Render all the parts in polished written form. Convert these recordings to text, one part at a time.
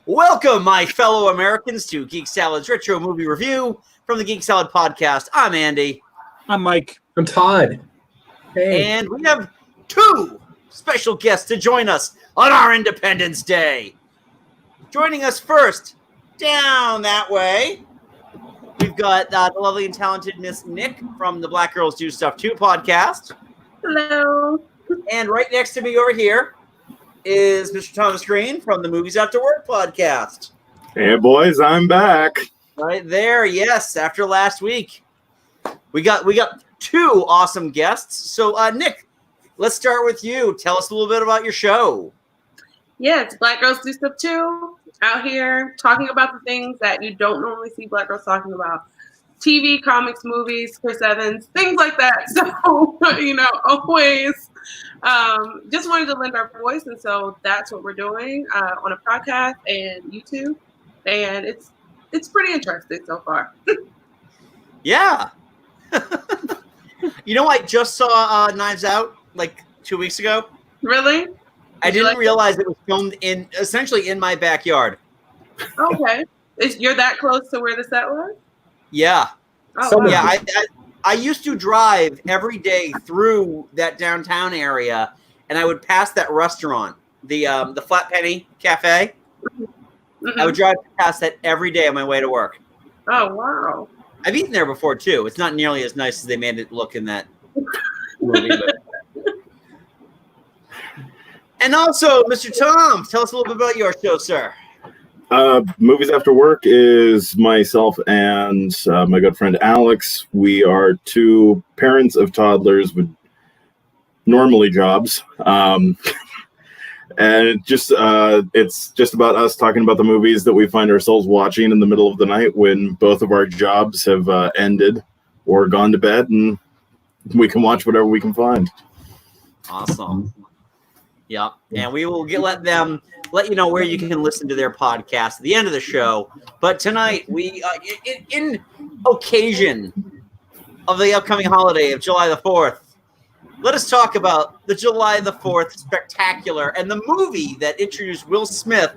Welcome, my fellow Americans, to Geek Salad's Retro Movie Review from the Geek Salad Podcast. I'm Andy. I'm Mike. I'm Todd. Hey. And we have two special guests to join us on our Independence Day. Joining us first, down that way, we've got the lovely and talented Miss Nick from the Black Girls Do Stuff Too podcast. Hello. And right next to me over here is Mr. Thomas Green from the Movies After Work podcast. Hey, boys, I'm back. Right there, yes, after last week. We got two awesome guests. So, Nick, let's start with you. Tell us a little bit about your show. Yeah, it's Black Girls Do Stuff Too. Out here talking about the things that you don't normally see Black girls talking about. TV, comics, movies, Chris Evans, things like that. So, always just wanted to lend our voice. And so that's what we're doing on a podcast and YouTube. And it's pretty interesting so far. Yeah. I just saw Knives Out like 2 weeks ago. Really? I didn't realize it was filmed essentially in my backyard. Okay. You're that close to where the set was? Yeah. Oh, wow. Yeah, I used to drive every day through that downtown area, and I would pass that restaurant, the Flat Penny Cafe. Mm-hmm. I would drive past that every day on my way to work. Oh, wow. I've eaten there before, too. It's not nearly as nice as they made it look in that movie. And also, Mr. Tom, tell us a little bit about your show, sir. Movies After Work is myself and my good friend Alex. We are two parents of toddlers with normally jobs. And it's just about us talking about the movies that we find ourselves watching in the middle of the night when both of our jobs have ended or gone to bed, and we can watch whatever we can find. Awesome. Yeah, and we will let you know where you can listen to their podcast at the end of the show. But tonight, we, in occasion of the upcoming holiday of July the 4th, let us talk about the July the 4th Spectacular and the movie that introduced Will Smith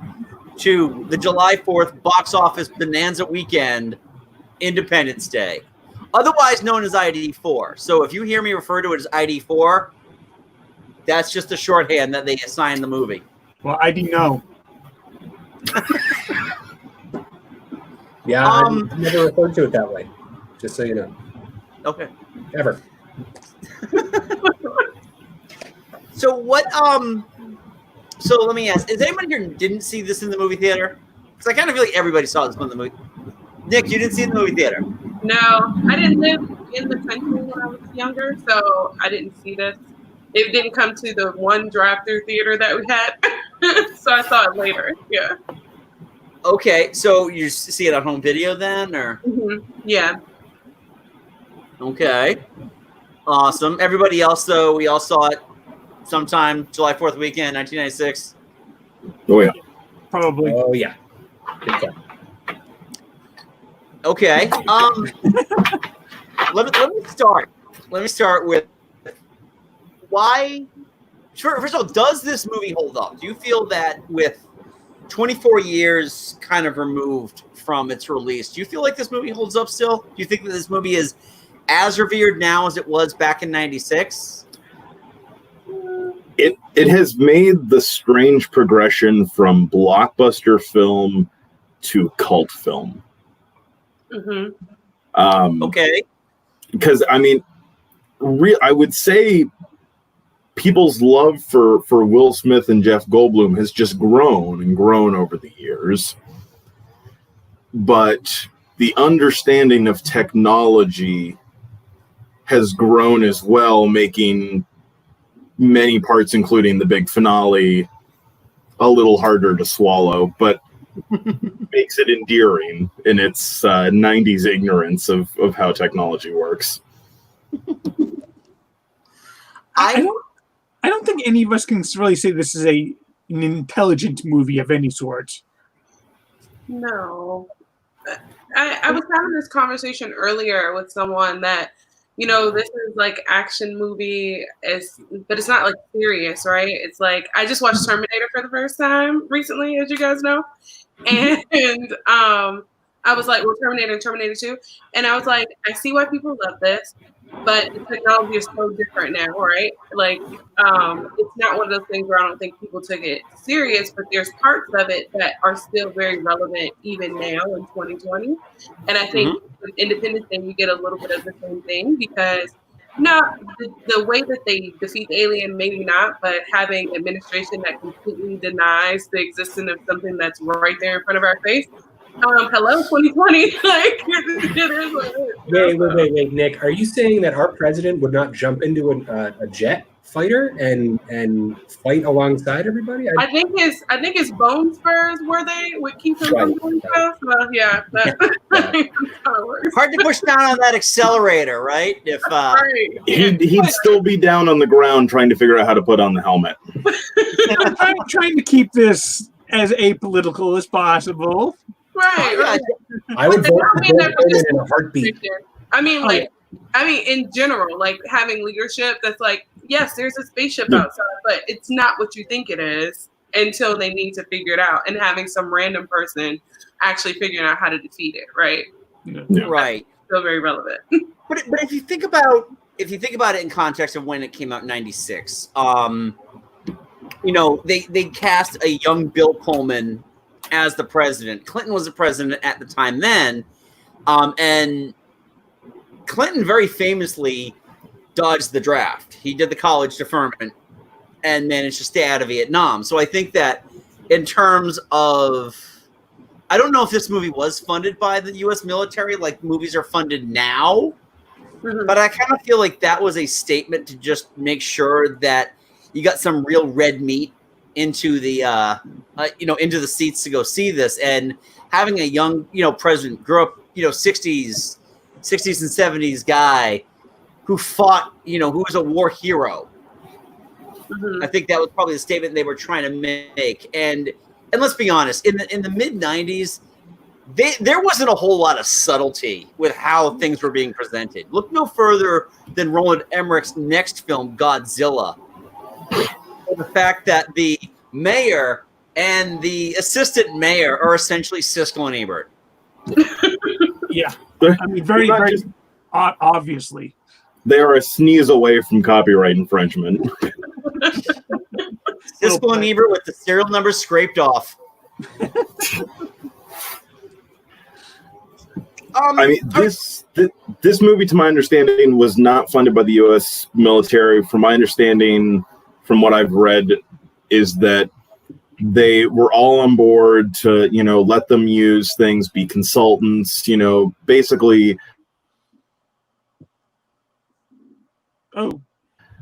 to the July 4th box office bonanza weekend, Independence Day, otherwise known as ID4. So if you hear me refer to it as ID4, that's just a shorthand that they assign the movie. Well, I didn't know. Yeah, I've never referred to it that way, just so you know. Okay. Ever. So let me ask, is anyone here who didn't see this in the movie theater? Because I kind of feel like everybody saw this one in the movie. Nick, you didn't see it in the movie theater? No, I didn't live in the country when I was younger, so I didn't see this. It didn't come to the one drive-through theater that we had, so I saw it later. Yeah. Okay, so you see it on home video then, or? Mm-hmm. Yeah. Okay. Awesome. Everybody else, though, we all saw it sometime July 4th weekend, 1996. Oh, yeah. Probably. Oh, yeah. Good call. Okay. Let me start with why. First of all, does this movie hold up? Do you feel that with 24 years kind of removed from its release, do you feel like this movie holds up still? Do you think that this movie is as revered now as it was back in 96? It has made the strange progression from blockbuster film to cult film. Mm-hmm. Okay. Because, I mean, I would say people's love for Will Smith and Jeff Goldblum has just grown and grown over the years. But the understanding of technology has grown as well, making many parts, including the big finale, a little harder to swallow, but makes it endearing in its 90s ignorance of how technology works. I don't think any of us can really say this is an intelligent movie of any sort. No. I was having this conversation earlier with someone that this is like action movie, but it's not like serious, right? It's like I just watched Terminator for the first time recently, as you guys know, and I was like, well, Terminator and Terminator 2, and I was like, I see why people love this, but the technology is so different now, right? Like, it's not one of those things where I don't think people took it serious, but there's parts of it that are still very relevant even now in 2020. And I think with Independence Day, you get a little bit of the same thing because the way that they defeat the alien, maybe not, but having an administration that completely denies the existence of something that's right there in front of our face. Hello, 2020. Like, it is what it is. Wait, Nick. Are you saying that our president would not jump into a jet fighter and fight alongside everybody? I think his bone spurs were they would keep him from doing stuff. Well, yeah, that's how it works. Hard to push down on that accelerator, right? If Right. He'd still be down on the ground trying to figure out how to put on the helmet. I'm trying to keep this as apolitical as possible. Right. I would But vote I mean, for him in a heartbeat. I mean, in general, like having leadership that's like, yes, there's a spaceship outside, but it's not what you think it is until they need to figure it out, and having some random person actually figuring out how to defeat it, right? Yeah. right. Still very relevant. But if you think about it in context of when it came out in '96, they cast a young Bill Pullman as the president. Clinton was the president at the time then, and Clinton very famously dodged the draft. He did the college deferment and managed to stay out of Vietnam. So I think that in terms of, I don't know if this movie was funded by the U.S. military like movies are funded now, but I kind of feel like that was a statement to just make sure that you got some real red meat into the into the seats to go see this. And having a young president, grew up 60s and 70s guy who fought, who was a war hero. I think that was probably the statement they were trying to make. And let's be honest, in the mid 90s, there wasn't a whole lot of subtlety with how things were being presented. Look no further than Roland Emmerich's next film, Godzilla. The fact that the mayor and the assistant mayor are essentially Siskel and Ebert. Yeah, I mean, very obviously. They are a sneeze away from copyright infringement. Siskel and Ebert with the serial numbers scraped off. I mean, this movie, to my understanding, was not funded by the U.S. military. From my understanding, from what I've read, is that they were all on board to, let them use things, be consultants, basically. Oh.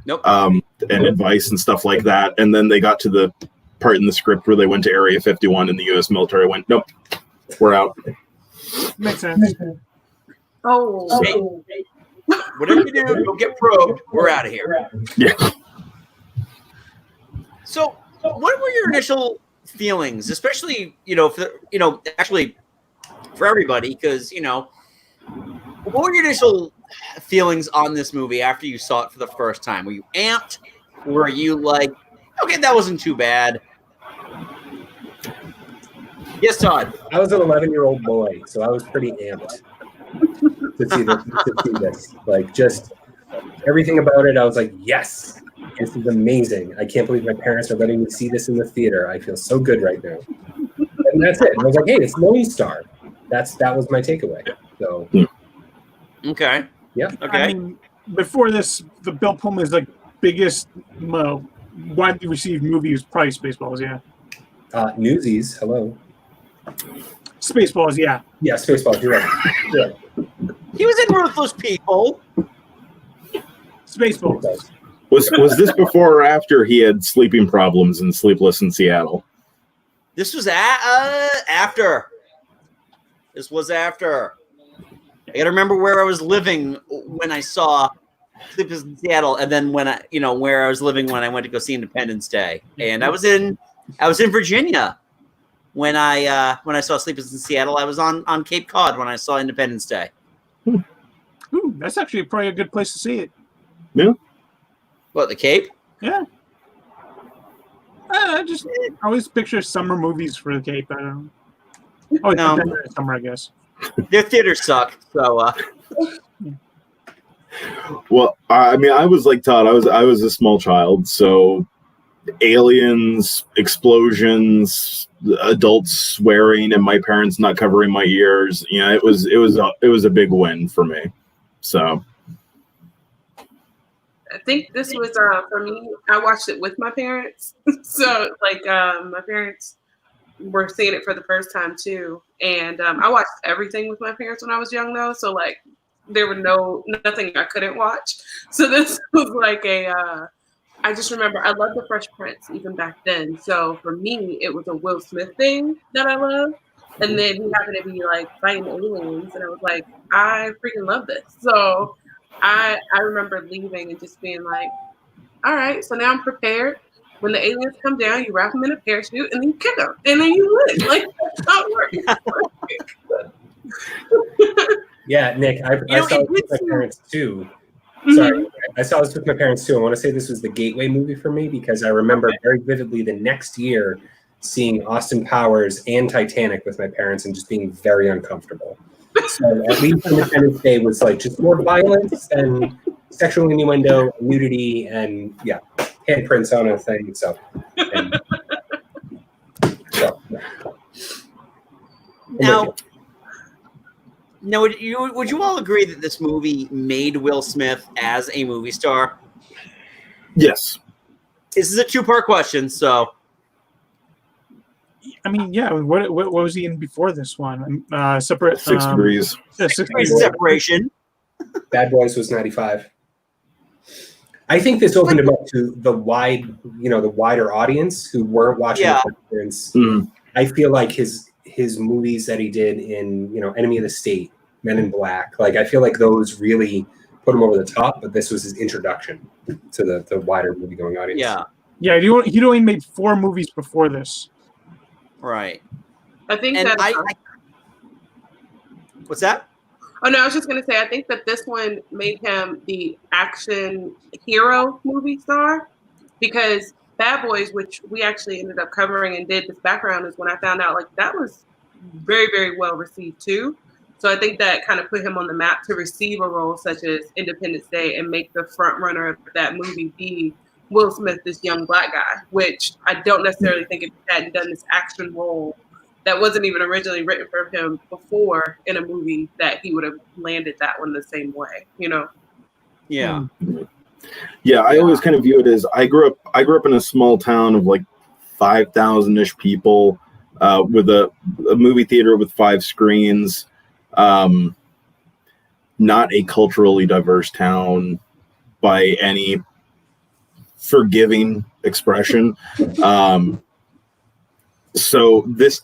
Nope. And advice and stuff like that. And then they got to the part in the script where they went to Area 51 and the U.S. military went, nope, we're out. Makes sense. Oh. Whatever you do, you'll get probed. We're out of here. Yeah. So, what were your initial feelings, especially actually for everybody, because what were your initial feelings on this movie after you saw it for the first time? Were you amped? Were you like, okay, that wasn't too bad? Yes, Todd. I was an 11-year-old boy, so I was pretty amped to see this. Like, just everything about it, I was like, yes, this is amazing. I can't believe my parents are letting me see this in the theater. I feel so good right now. And that's it. I was like, hey, it's Lone Star. That was my takeaway. So, Okay. yeah. Okay. I mean, before this, the Bill Pullman's like biggest, widely received movie was probably Spaceballs. Yeah. Newsies. Hello. Spaceballs. Yeah. Yeah, Spaceballs. You're right. He was in Ruthless People. Spaceballs. Was this before or after he had sleeping problems and Sleepless in Seattle? This was after. This was after. I got to remember where I was living when I saw Sleepless in Seattle, and then when where I was living when I went to go see Independence Day, and I was in Virginia when I saw Sleepless in Seattle. I was on Cape Cod when I saw Independence Day. Ooh, that's actually probably a good place to see it. What, the Cape? Yeah. I just always picture summer movies for the Cape. I don't know. Oh, No. it's summer, I guess. Their theaters suck. So, Well, I mean, I was like Todd. I was a small child, so aliens, explosions, adults swearing, and my parents not covering my ears. You know, it was a big win for me. So. I think this was for me. I watched it with my parents, so like my parents were seeing it for the first time too, and I watched everything with my parents when I was young though. So like there were nothing I couldn't watch. So this was like I just remember I loved The Fresh Prince even back then. So for me, it was a Will Smith thing that I loved, and then he happened to be like fighting aliens, and I was like, I freaking love this. So. I remember leaving and just being like, all right, so now I'm prepared. When the aliens come down, you wrap them in a parachute and then you kick them. And then you win. Like, that's how it works. Yeah, Nick, I saw this with my parents too. Sorry, I saw this with my parents too. I want to say this was the gateway movie for me because I remember very vividly the next year seeing Austin Powers and Titanic with my parents and just being very uncomfortable. So at least Independence Day was like just more violence and sexual innuendo, nudity, and yeah, handprints on a thing. So now, would you all agree that this movie made Will Smith as a movie star? Yes. This is a two-part question, so. I mean, yeah. What was he in before this one? Separate 6 Degrees. Yeah, 6 Degrees Separation. Bad Boys was 95. I think this opened him up to the wider audience who weren't watching the Prince. Mm. I feel like his movies that he did in Enemy of the State, Men in Black, like I feel like those really put him over the top. But this was his introduction to the wider movie going audience. Yeah. He'd only made 4 movies before this. Right. I think and that. What's that? Oh no, I was just gonna say I think that this one made him the action hero movie star because Bad Boys, which we actually ended up covering and did this background, is when I found out like that was very, very well received too. So I think that kind of put him on the map to receive a role such as Independence Day and make the front runner of that movie be Will Smith, this young black guy, which I don't necessarily think if he hadn't done this action role that wasn't even originally written for him before in a movie that he would have landed that one the same way, Yeah. Yeah, I always kind of view it as I grew up in a small town of like 5,000-ish people with a movie theater with 5 screens. Not a culturally diverse town by any forgiving expression. So this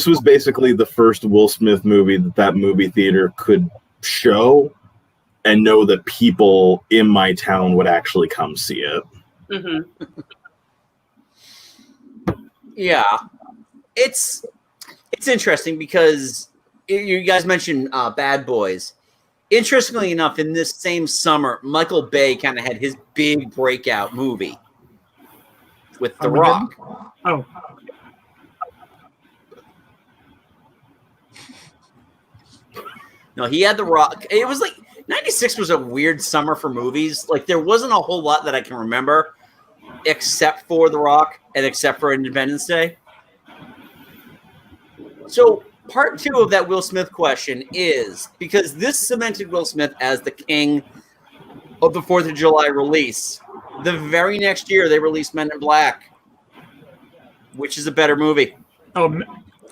was basically the first Will Smith movie that movie theater could show and know that people in my town would actually come see it. Mm-hmm. Yeah. It's interesting because you guys mentioned Bad Boys. Interestingly enough, in this same summer, Michael Bay kind of had his big breakout movie with The Rock. Oh. No, he had The Rock. It was like 96 was a weird summer for movies. Like there wasn't a whole lot that I can remember except for The Rock and except for Independence Day. So part 2 of that Will Smith question is because this cemented Will Smith as the king of the 4th of July release. The very next year they released Men in Black, which is a better movie. Oh,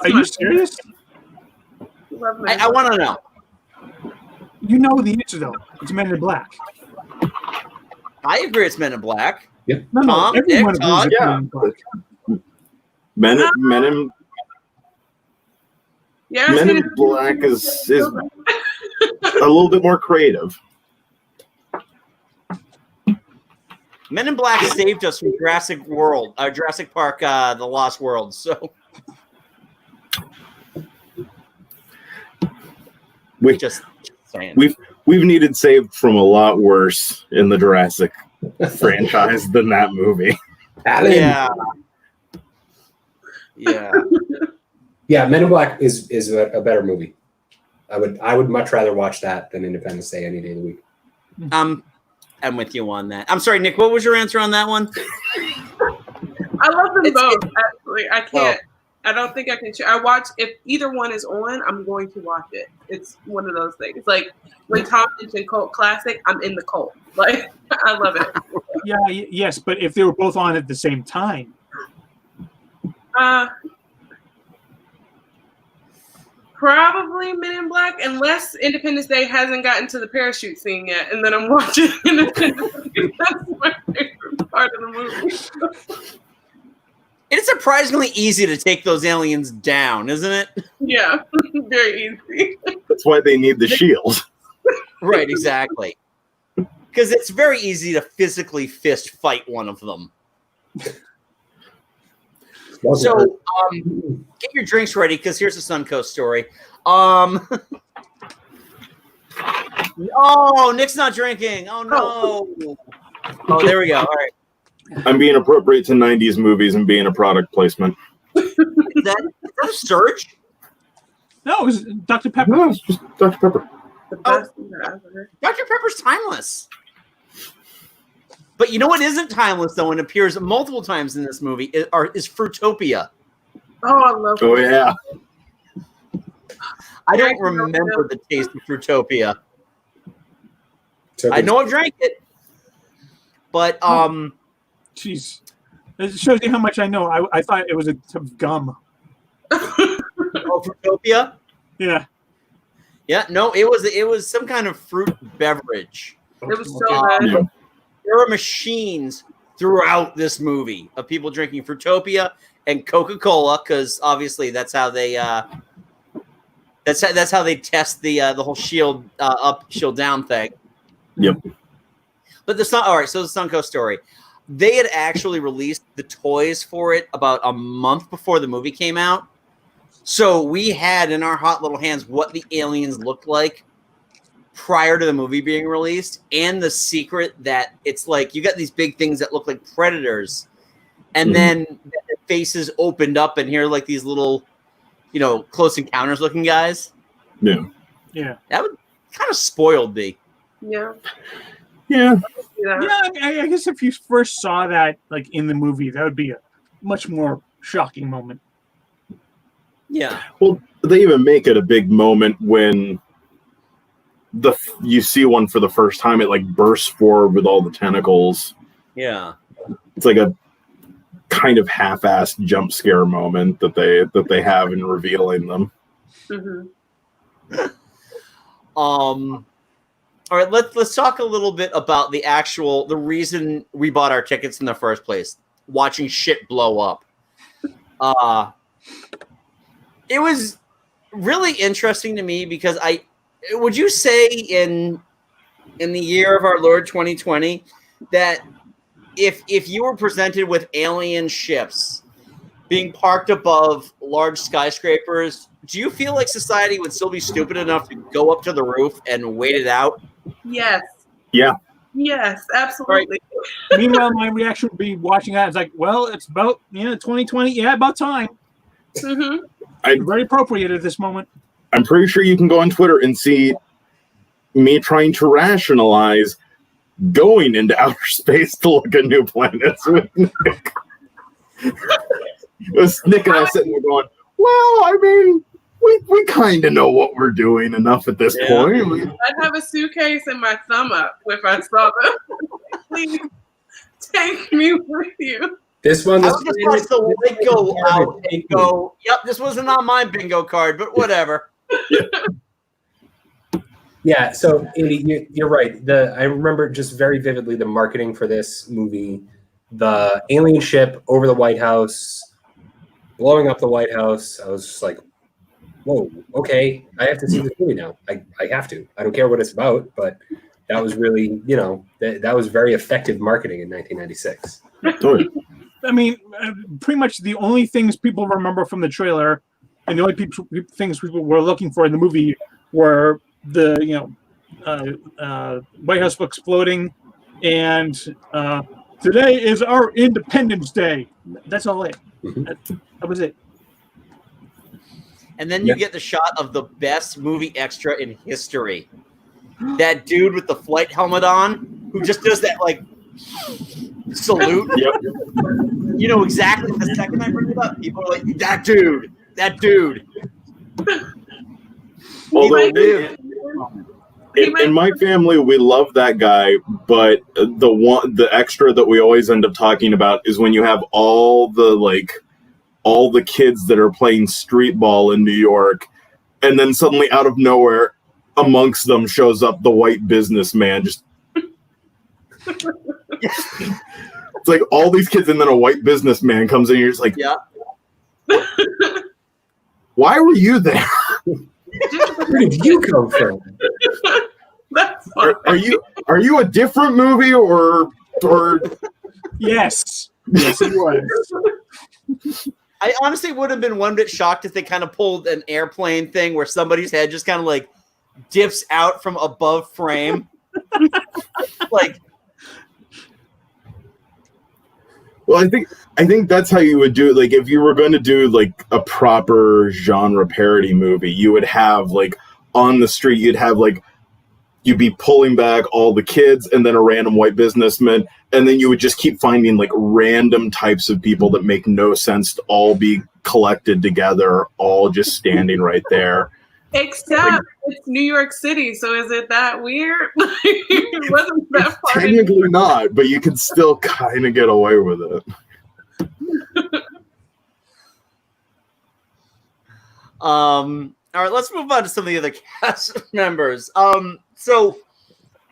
are you serious? I want to know. You know the answer though. It's Men in Black. I agree it's Men in Black. Yep. No, Tom, everyone Nick, agrees Todd, it's yeah. Men in Black. Men in Black is a little bit more creative. Men in Black saved us from Jurassic Park, The Lost World. So we've we've needed saved from a lot worse in the Jurassic franchise than that movie. Alan. Yeah. Men in Black is a better movie. I would much rather watch that than Independence Day any day of the week. I'm with you on that. I'm sorry, Nick. What was your answer on that one? I love them both. Actually, I can't. I don't think I can. I watch if either one is on. I'm going to watch it. It's one of those things. Like when Tom mentioned cult classic, I'm in the cult. Like I love it. Yeah, yes, but if they were both on at the same time. Probably Men in Black, unless Independence Day hasn't gotten to the parachute scene yet, and then I'm watching Independence Day. That's my favorite part of the movie. It's surprisingly easy to take those aliens down, isn't it? Yeah, very easy. That's why they need the shield. Right, exactly. Because it's very easy to physically fist fight one of them. So, get your drinks ready because here's a Suncoast story. Oh, Nick's not drinking. Oh no. Oh, there we go. All right. I'm being appropriate to 90s movies and being a product placement. Is that a surge? No, it was Dr. Pepper. No, it's just Dr. Pepper. The best thing that I've ever. Dr. Pepper's timeless. But you know what isn't timeless, though, and appears multiple times in this movie, is Fruitopia. Oh, I love it. Oh, yeah. I don't remember the taste of Fruitopia. So I know I drank it. But, Jeez. It shows you how much I know. I thought it was a type of gum. Oh, Fruitopia? Yeah. Yeah, no, it was some kind of fruit beverage. It was so good. Yeah. There are machines throughout this movie of people drinking Fruitopia and Coca-Cola because obviously that's how they that's how they test the whole shield up, shield down thing. Yep. But the Sun, all right. So the Suncoast story, they had actually released the toys for it about a month before the movie came out. So we had in our hot little hands what the aliens looked like prior to the movie being released, and the secret that it's like you got these big things that look like predators, and then their faces opened up, and here like these little, Close Encounters looking guys. Yeah. Yeah. That would kind of spoiled me. Yeah. Yeah. Yeah, I guess if you first saw that like in the movie, that would be a much more shocking moment. Yeah. Well, they even make it a big moment when you see one for the first time. It like bursts forward with all the tentacles. Yeah. It's like a kind of half-assed jump scare moment that they have in revealing them. Mm-hmm. All right, let's talk a little bit about the reason we bought our tickets in the first place, watching shit blow up. It was really interesting to me because would you say in the year of our Lord 2020 that if you were presented with alien ships being parked above large skyscrapers, do you feel like society would still be stupid enough to go up to the roof and wait it out? Yes. Yeah. Yes, absolutely. Right. Meanwhile, my reaction would be watching that. It's like, well, it's about 2020. Yeah, about time. Mm-hmm. Very appropriate at this moment. I'm pretty sure you can go on Twitter and see me trying to rationalize going into outer space to look at new planets with Nick. It was Nick and I sitting there going, well, I mean, we kind of know what we're doing enough at this point. I'd have a suitcase and my thumb up if I saw them. Please take me with you. This one I would just watch the light go out and go, yep, this wasn't on my bingo card, but whatever. Yeah, so Andy, you're right. I remember just very vividly the marketing for this movie, the alien ship over the White House, blowing up the White House. I was just like, whoa, okay, I have to see this movie now. I have to. I don't care what it's about, but that was really, that was very effective marketing in 1996. I mean, pretty much the only things people remember from the trailer and the only things people were looking for in the movie were the, White House exploding, and today is our Independence Day. That's all it. That was it. And then you get the shot of the best movie extra in history. That dude with the flight helmet on, who just does that like salute. Yep. You know exactly the second I bring it up, people are like, that dude. Although in my family, we love that guy, but the extra that we always end up talking about is when you have all the kids that are playing street ball in New York, and then suddenly out of nowhere, amongst them shows up the white businessman. Just it's like all these kids, and then a white businessman comes in, and you're just like, yeah. Why were you there? Where did you come from? That's Are you a different movie or? Yes, it was. I honestly would have been one bit shocked if they kind of pulled an airplane thing where somebody's head just kind of like dips out from above frame. Like, Well, I think that's how you would do it. Like, if you were going to do like a proper genre parody movie, you would have like on the street, you'd be pulling back all the kids and then a random white businessman, and then you would just keep finding like random types of people that make no sense to all be collected together, all just standing right there. Except it's New York City, so is it that weird? It wasn't that part. Technically not, but you can still kind of get away with it. all right, let's move on to some of the other cast members. So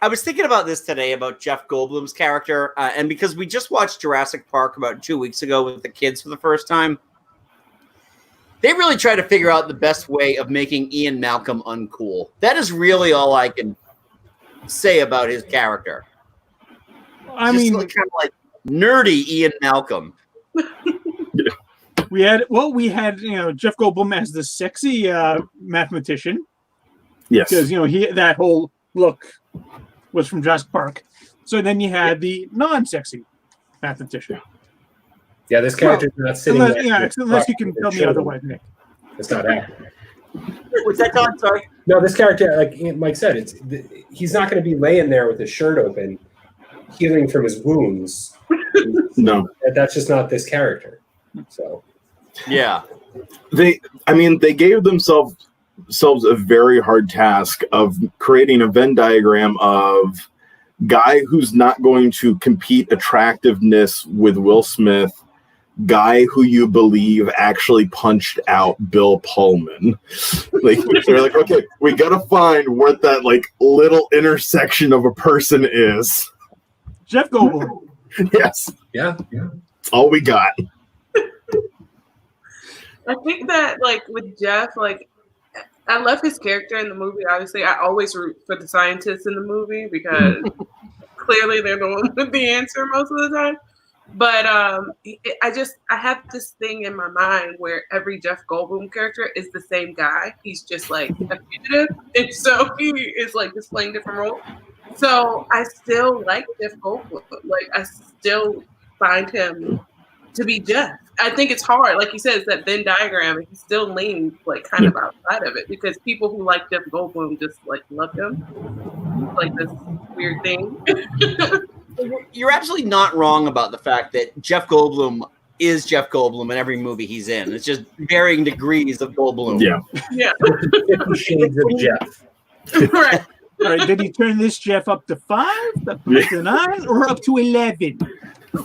I was thinking about this today about Jeff Goldblum's character, and because we just watched Jurassic Park about 2 weeks ago with the kids for the first time, they really tried to figure out the best way of making Ian Malcolm uncool. That is really all I can say about his character. I mean, kind of like nerdy Ian Malcolm. we had Jeff Goldblum as the sexy mathematician. Yes, because that whole look was from Jurassic Park. So then you had the non-sexy mathematician. Yeah, this character's not sitting there. Unless you can tell me otherwise, Nick. It's not accurate. What's that, Todd? Sorry. No, this character, like Mike said, he's not going to be laying there with his shirt open, healing from his wounds. No, that's just not this character. So, yeah, they gave themselves a very hard task of creating a Venn diagram of guy who's not going to compete attractiveness with Will Smith, guy who you believe actually punched out Bill Pullman. Like, they're like, okay, we gotta find what that like little intersection of a person is. Jeff Goldblum. Yes. Yeah. That's all we got. I think that like with Jeff, like I love his character in the movie. Obviously, I always root for the scientists in the movie because clearly they're the one with the answer most of the time. But I have this thing in my mind where every Jeff Goldblum character is the same guy. He's just like a fugitive, and so he is like just playing different roles. So I still like Jeff Goldblum. Like I still find him to be Jeff. I think it's hard, like you said, it's that Venn diagram, and he still leans like kind of outside of it because people who like Jeff Goldblum just like love him. It's like this weird thing. You're absolutely not wrong about the fact that Jeff Goldblum is Jeff Goldblum in every movie he's in. It's just varying degrees of Goldblum. Yeah. 50 Shades of Jeff. Right. All right, did he turn this Jeff up to 5, up to 9, or up to 11?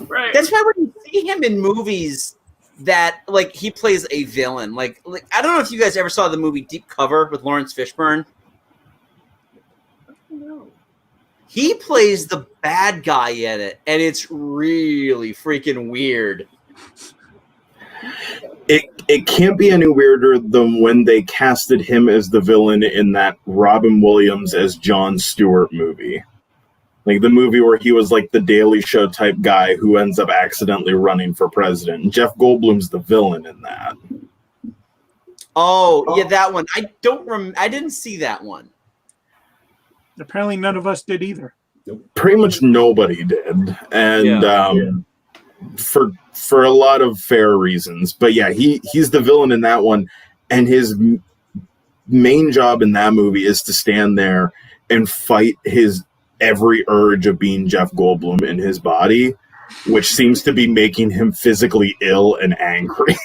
Right. That's why when you see him in movies that like he plays a villain, like I don't know if you guys ever saw the movie Deep Cover with Lawrence Fishburne. No. He plays the bad guy in it, and it's really freaking weird. It can't be any weirder than when they casted him as the villain in that Robin Williams as Jon Stewart movie. Like the movie where he was like the Daily Show type guy who ends up accidentally running for president. And Jeff Goldblum's the villain in that. Oh, yeah, that one. I didn't see that one. Apparently, none of us did either. Pretty much nobody did, and for a lot of fair reasons. But yeah, he's the villain in that one, and his main job in that movie is to stand there and fight his every urge of being Jeff Goldblum in his body, which seems to be making him physically ill and angry.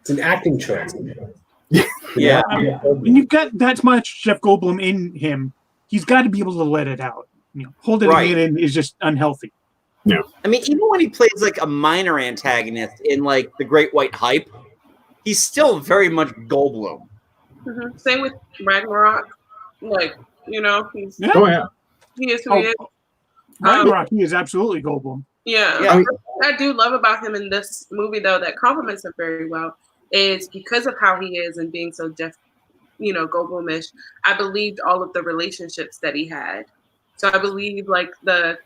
It's an acting choice. Yeah. When you've got that much Jeff Goldblum in him, he's got to be able to let it out. Holding it in is just unhealthy. Yeah. I mean, even when he plays like a minor antagonist in like The Great White Hype, he's still very much Goldblum. Mm-hmm. Same with Ragnarok. Like, he's Oh yeah. he is who he is. Ragnarok, he is absolutely Goldblum. Yeah. I do love about him in this movie, though, that complements him very well, is because of how he is and being so Goldblumish. I believed all of the relationships that he had. So I believe like the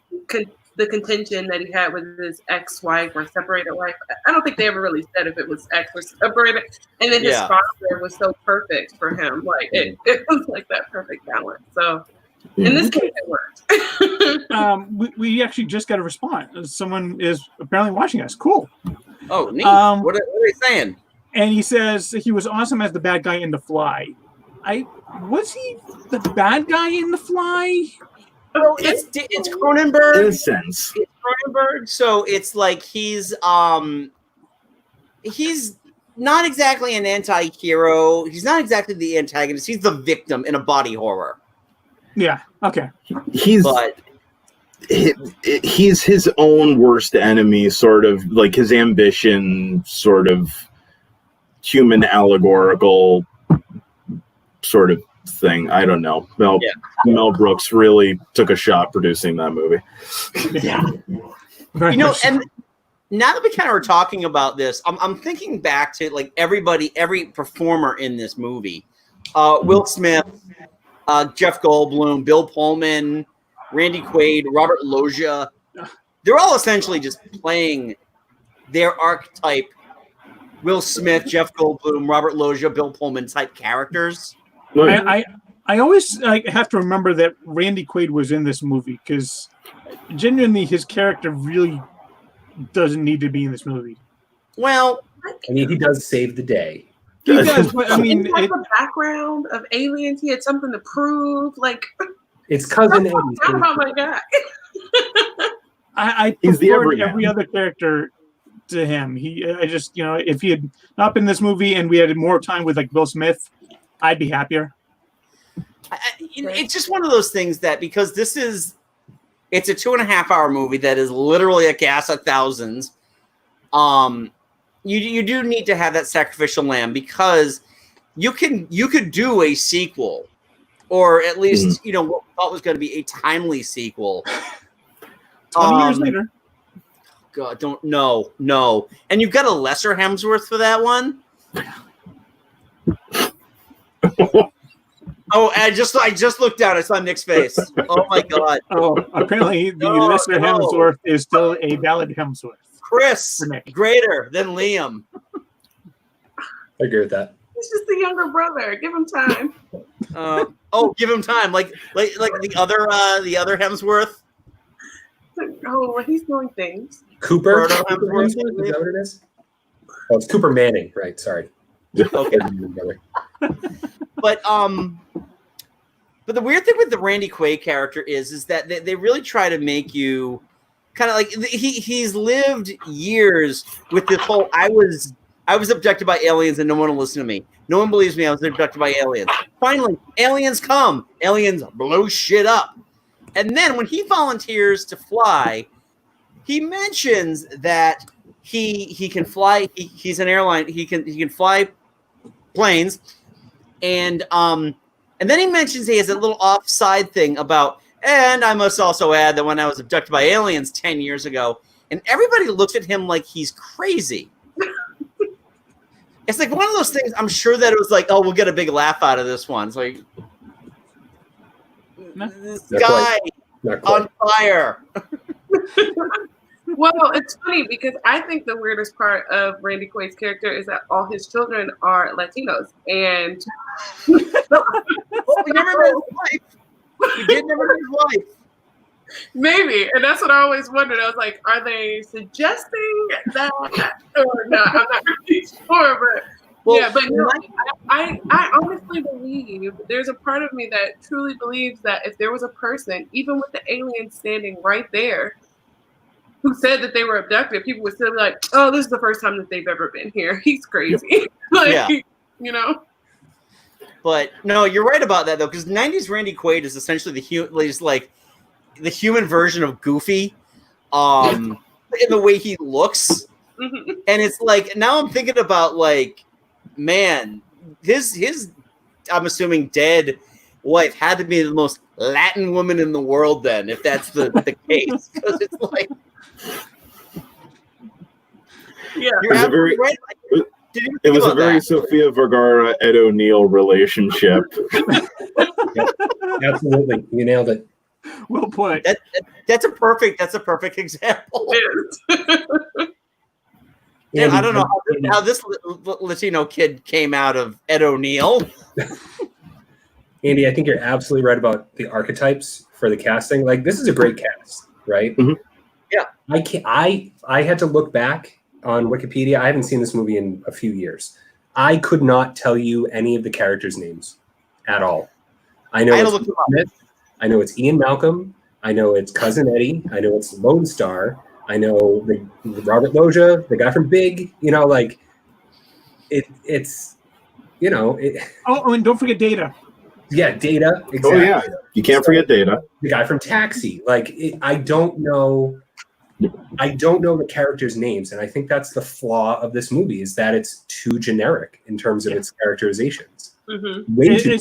contention that he had with his ex-wife or separated wife. I don't think they ever really said if it was ex or separated. And then his father was so perfect for him. Like it was like that perfect balance. So in this case, it worked. We actually just got a response. Someone is apparently watching us. Cool. Oh, neat. What are they saying? And he says he was awesome as the bad guy in The Fly. Was he the bad guy in The Fly? Well, it's Cronenberg. In a sense. It's Cronenberg, so it's like he's not exactly an anti-hero. He's not exactly the antagonist. He's the victim in a body horror. Yeah. Okay. He's his own worst enemy, sort of like his ambition, sort of human allegorical sort of thing. I don't know. Mel Brooks really took a shot producing that movie. Yeah. And now that we kind of are talking about this, I'm thinking back to like every performer in this movie. Will Smith, Jeff Goldblum, Bill Pullman, Randy Quaid, Robert Loggia. They're all essentially just playing their archetype Will Smith, Jeff Goldblum, Robert Loggia, Bill Pullman type characters. I always have to remember that Randy Quaid was in this movie because genuinely his character really doesn't need to be in this movie. Well, I mean, he does save the day. He does, but I mean, the background of aliens, he had something to prove. Like, it's cousin Eddie. Oh my god! I preferred every other character to him. If he had not been in this movie and we had more time with like Will Smith, I'd be happier. It's just one of those things that because it's a 2.5-hour movie that is literally a cast of thousands. You do need to have that sacrificial lamb because you could do a sequel, or at least what we thought was going to be a timely sequel. 20 years later. God, no. And you've got a lesser Hemsworth for that one. Oh, I just looked down. I saw Nick's face. Oh my god. Oh, apparently the lesser Hemsworth is still a valid Hemsworth. Chris, greater than Liam. I agree with that. He's just the younger brother. Give him time. Give him time. Like the other Hemsworth. Oh, he's doing things. Cooper Hemsworth, is that what it is? Oh, it's Cooper Manning, right? Sorry. Okay. But the weird thing with the Randy Quaid character is that they really try to make you kind of like he's lived years with this whole I was abducted by aliens and no one will listen to me. No one believes me. I was abducted by aliens. Finally, aliens come. Aliens blow shit up. And then when he volunteers to fly, he mentions that he can fly. He's an airline. He can fly planes. And then he mentions he has a little offside thing about, and I must also add that when I was abducted by aliens 10 years ago, and everybody looks at him like he's crazy. It's like one of those things. I'm sure that it was like, oh, we'll get a big laugh out of this one. It's like this guy on fire. Well, it's funny because I think the weirdest part of Randy Quaid's character is that all his children are Latinos, and Well, we never met his wife. We did never met his wife. maybe, and that's what I always wondered. I was like, are they suggesting that or not? I'm not really sure, but Well, yeah, but no, I honestly believe there's a part of me that truly believes that if there was a person, even with the alien standing right there, who said that they were abducted, people would still be like, "Oh, this is the first time that they've ever been here. He's crazy." Like, Yeah. you know. But no, you're right about that though, because '90s Randy Quaid is essentially the human version of Goofy, in the way he looks, Mhm. and it's like now I'm thinking about like, man, his I'm assuming dead wife had to be the most Latin woman in the world then, if that's the case, because it's like, Yeah. you're It's a very- absolutely right. I didn't even It think was a about very that. Sofia Vergara, Ed O'Neill relationship. Absolutely, you nailed it. Well put. That's a perfect example. And I don't know how this Latino kid came out of Ed O'Neill. Andy, I think you're absolutely right about the archetypes for the casting. Like, this is a great cast, right? Mhm. Yeah. I had to look back on Wikipedia. I haven't seen this movie in a few years. I could not tell you any of the characters' names at all. I know I had to it's look them up. Smith. I know it's Ian Malcolm. I know it's Cousin Eddie. I know it's Lone Star. I know the Robert Loggia, the guy from Big. You know, like it's you know, Oh, and don't forget Data. yeah, Data. Exactly. Oh yeah, you can't forget Data. The guy from Taxi. Like, I don't know the characters' names, and I think that's the flaw of this movie, is that it's too generic in terms of its characterizations. Mhm. Way too.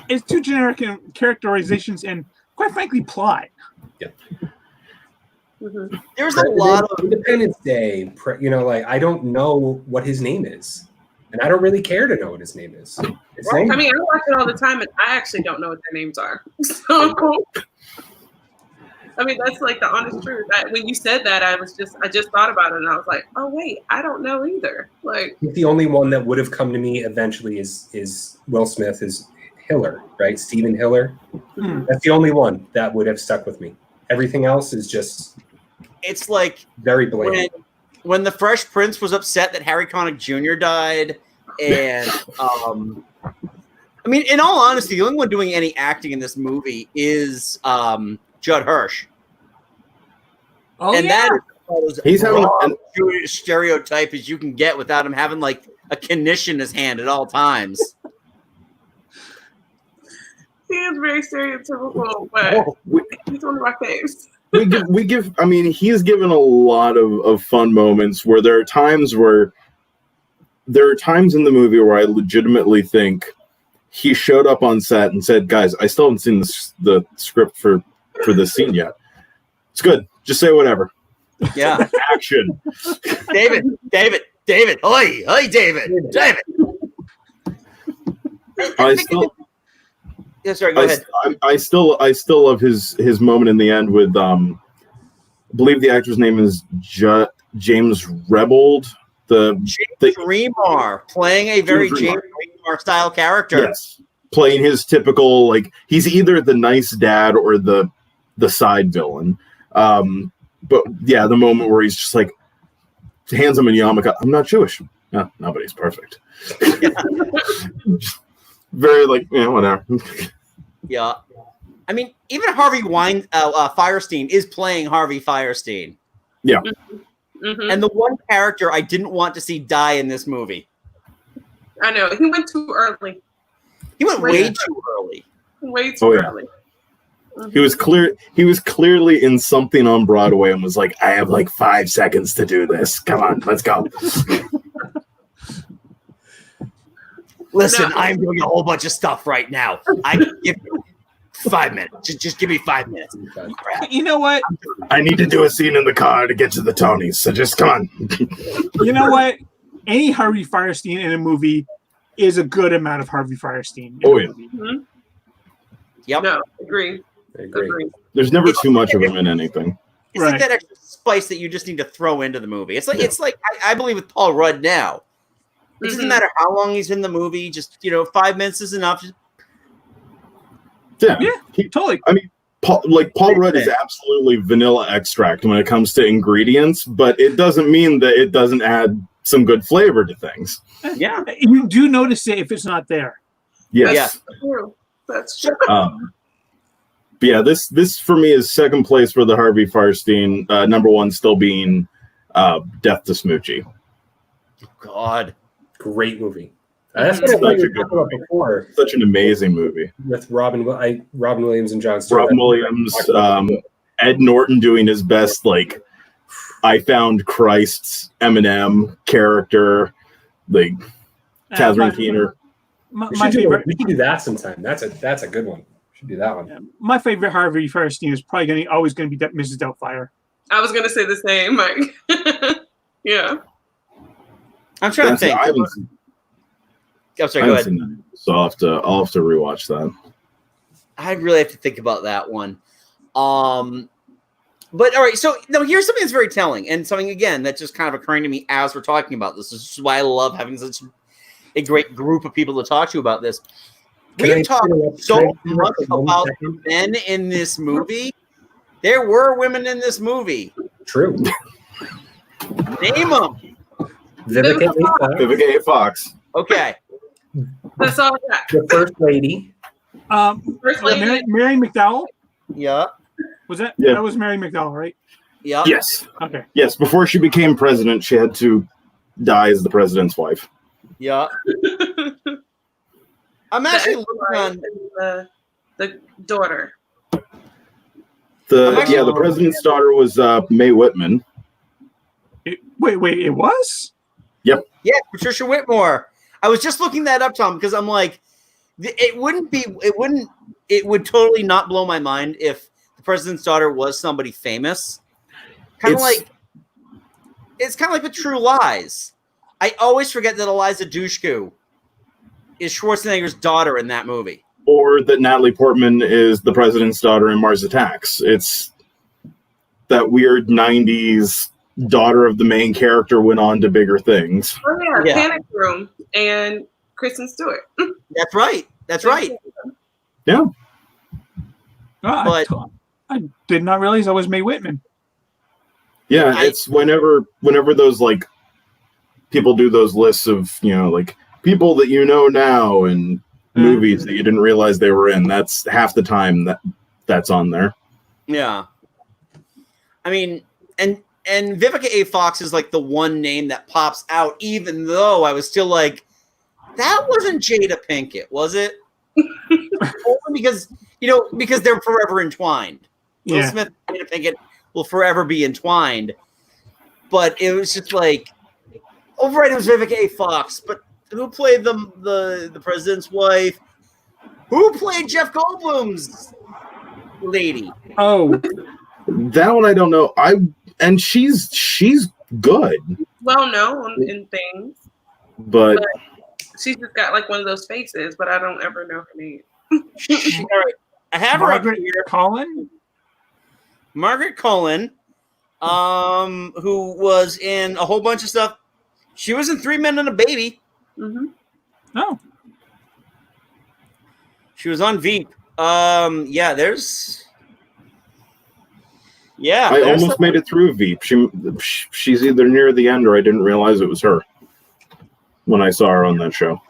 It's too generic in characterizations and, quite frankly, plot. Mhm. There's a lot of Independence Day. You know, like, I don't know what his name is, and I don't really care to know what his name is. His I name- mean, I watch it all the time, and I actually don't know what their names are. So, I mean, that's like the honest truth. When you said that, I just thought about it, and I was like, oh wait, I don't know either. Like, I think the only one that would have come to me eventually is Will Smith, is Hiller, right? Stephen Hiller. Hmm. That's the only one that would have stuck with me. Everything else is just it's like very bland. when the Fresh Prince was upset that Harry Connick Jr. died, and I mean, in all honesty, the only one doing any acting in this movie is Judd Hirsch, Oh, and yeah. that is He's having an, Jewish stereotype as you can get without him having like a knish in his hand at all times. he is very stereotypical, but Oh, he's one of my faves. we give. I mean, he's given a lot of fun moments where there are times in the movie where I legitimately think he showed up on set and said, "Guys, I still haven't seen the script for this scene yet. It's good. Just say whatever. yeah, Action." David, oi, David. I still. Yeah, sorry, go ahead. I still love his moment in the end with I believe the actor's name is James Rebold. James Remar playing a very James Remar style character. Yes, playing his typical, like, he's either the nice dad or the side villain. But yeah, the moment where he's just like hands him a yarmulke. I'm not Jewish. No, nobody's perfect. Very like, yeah, whatever. Yeah. I mean, even Harvey Firestein is playing Harvey Firestein. Yeah. Mhm. And the one character I didn't want to see die in this movie. I know he went too early, He went way too early. way too Oh, yeah. early. He was clearly in something on Broadway and was like, I have like 5 seconds to do this. Come on, let's go. Listen, No. I'm doing a whole bunch of stuff right now. I can give you 5 minutes. Just give me 5 minutes. Crap. You know what? I need to do a scene in the car to get to the Tonys, so just come on. You know what? Any Harvey Firestein in a movie is a good amount of Harvey Firestein. Oh, yeah. Mhm. Yep. No, agree. I agree. Agree. There's never too much of him in anything. It's like that extra spice that you just need to throw into the movie. It's like I believe with Paul Rudd now. It doesn't matter how long he's in the movie. Just 5 minutes is enough. Yeah, totally. I mean, Paul Rudd is absolutely vanilla extract when it comes to ingredients, but it doesn't mean that it doesn't add some good flavor to things. Yeah, you do notice it if it's not there. Yes. That's true. That's true. But yeah, this for me is second place for the Harvey Fierstein. Number one still being Death to Smoochie. God, Great movie. That's what I thought you were talking about before. Such an amazing movie With Robin Williams and Jon Stewart. Robin Williams, Ed Norton doing his best, like I found Christ's Eminem character, like Catherine Keener. My favorite. We should do that sometime. That's a good one. We should do that one. Yeah, my favorite Harvey Fierstein is probably always going to be Mrs. Doubtfire. I was going to say the same, Mike. Yeah. I'm trying to think. I'm sorry, go ahead. So I'll have to rewatch that. I really have to think about that one. But all right, so no, here's something that's very telling, and something again that's just kind of occurring to me as we're talking about this. This is why I love having such a great group of people to talk to about this. We talk so much about men in this movie. There were women in this movie. True. Name them. Vivica A. Fox. Okay. That's all I got. The First Lady. First lady. Mary McDowell. Yeah. Was that? Yeah. That was Mary McDowell, right? Yeah. Yes. Okay. Yes. Before she became president, she had to die as the president's wife. Yeah. I'm actually looking on the daughter. The president's daughter was Mae Whitman. Wait, it was? Yep. Yeah, Patricia Whitmore. I was just looking that up, Tom, because I'm like, it would totally not blow my mind if the president's daughter was somebody famous. It's kind of like with True Lies. I always forget that Eliza Dushku is Schwarzenegger's daughter in that movie. Or that Natalie Portman is the president's daughter in Mars Attacks. It's that weird 90s daughter of the main character went on to bigger things. Oh, yeah. Panic Room and Kristen Stewart. That's right. Yeah. I did not realize that was Mae Whitman. Yeah, it's whenever those like people do those lists of, like people that now and movies that you didn't realize they were in. That's half the time that's on there. Yeah. I mean, and Vivica A. Fox is like the one name that pops out, even though I was still like, that wasn't Jada Pinkett, was it? Only because they're forever entwined. Yeah. Will Smith and Jada Pinkett will forever be entwined. But it was just like, overall, it was Vivica A. Fox, but who played the president's wife? Who played Jeff Goldblum's lady? Oh, that one I don't know. And she's good. Well known in things, but she's just got like one of those faces. But I don't ever know her name. All right, I have Margaret her up here. Cullen. Margaret Cullen, who was in a whole bunch of stuff. She was in 3 Men and a Baby. Mm-hmm. Oh, she was on Veep. I almost made it through Veep. She's either near the end or I didn't realize it was her when I saw her on that show.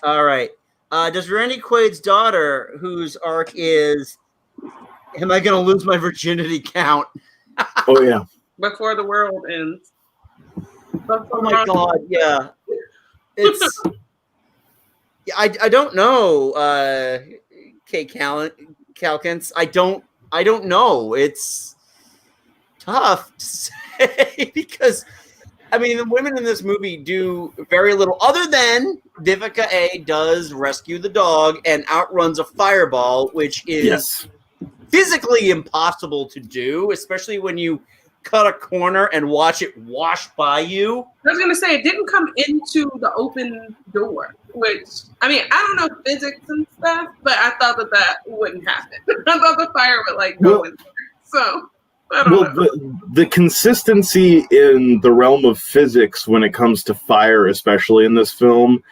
All right. Does Randy Quaid's daughter, whose arc is, am I going to lose my virginity count? Oh, yeah. Before the world ends. Oh, my God. Yeah. It's, I don't know, Kate Calkins. I don't know. It's tough to say because, I mean, the women in this movie do very little other than Vivica A. does rescue the dog and outruns a fireball, which is physically impossible to do, especially when you cut a corner and watch it wash by you. I was going to say, it didn't come into the open door, which, I mean, I don't know physics and stuff, but I thought that wouldn't happen. I thought the fire would, go in there. So I don't know. The consistency in the realm of physics when it comes to fire, especially in this film,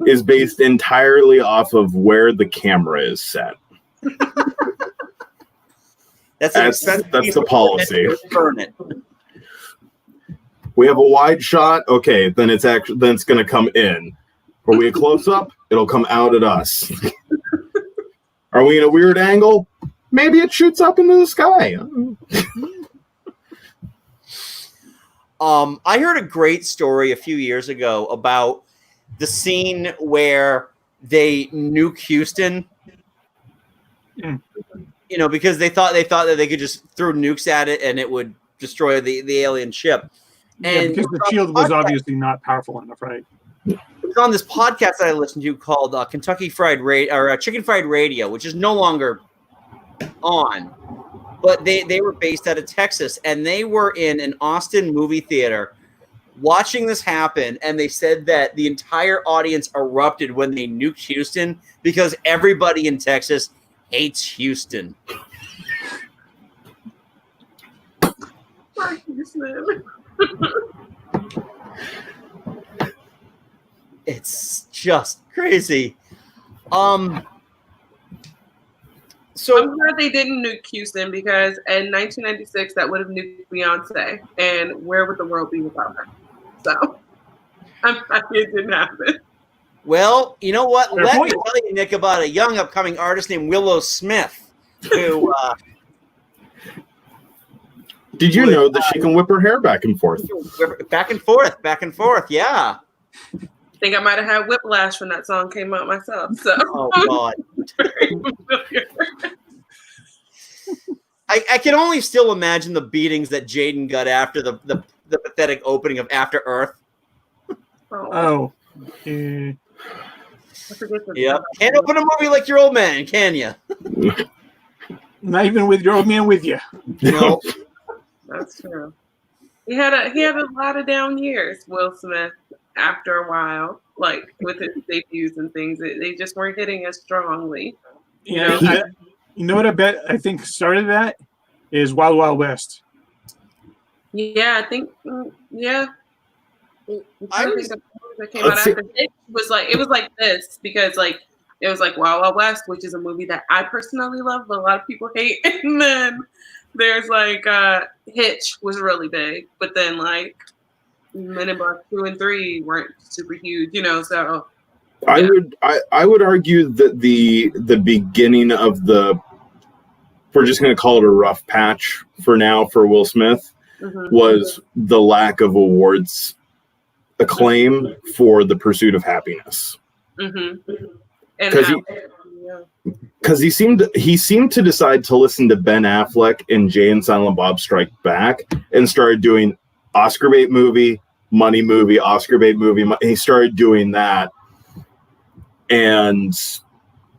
is based entirely off of where the camera is set. That's the policy. Burn it. We have a wide shot. Okay, then it's going to come in. Are we a close up? It'll come out at us. Are we in a weird angle? Maybe it shoots up into the sky. I heard a great story a few years ago about the scene where they nuke Houston. Mm. You know, because they thought that they could just throw nukes at it and it would destroy the alien ship. And because the shield was obviously not powerful enough, right? It was on this podcast that I listened to called Kentucky Fried Chicken Fried Radio, which is no longer on. But they were based out of Texas, and they were in an Austin movie theater watching this happen, and they said that the entire audience erupted when they nuked Houston because everybody in Texas hates Houston. It's just crazy. So I'm glad they didn't nuke Houston because in 1996 that would have nuked Beyonce, and where would the world be without her? So I'm happy it didn't happen. Well, you know what? Fair Let point. me tell you, Nick, about a young upcoming artist named Willow Smith, who Did you know that she can whip her hair back and forth? back and forth. Yeah. I think I might have had whiplash when that song came out myself. So Oh God. I can only still imagine the beatings that Jaden got after the pathetic opening of After Earth. Oh. Yeah. Can't open a movie like your old man, can you? Not even with your old man with you. No. That's true. He had a lot of down years, Will Smith, after a while, like with his debuts and things. They just weren't hitting as strongly. Yeah. Yeah. You know what I think started that is Wild Wild West. Yeah, I think yeah. I think was- the movie that came out after it was like this because like it was like Wild Wild West, which is a movie that I personally love, but a lot of people hate. And then there's like Hitch was really big, but then like Men in Black 2 and 3 weren't super huge, you know. So I would argue that the beginning of we're just going to call it a rough patch for now for Will Smith was the lack of awards acclaim for The Pursuit of Happiness. Because he seemed to decide to listen to Ben Affleck and Jay and Silent Bob Strike Back and started doing Oscar bait movie, money movie, Oscar bait movie. And he started doing that, and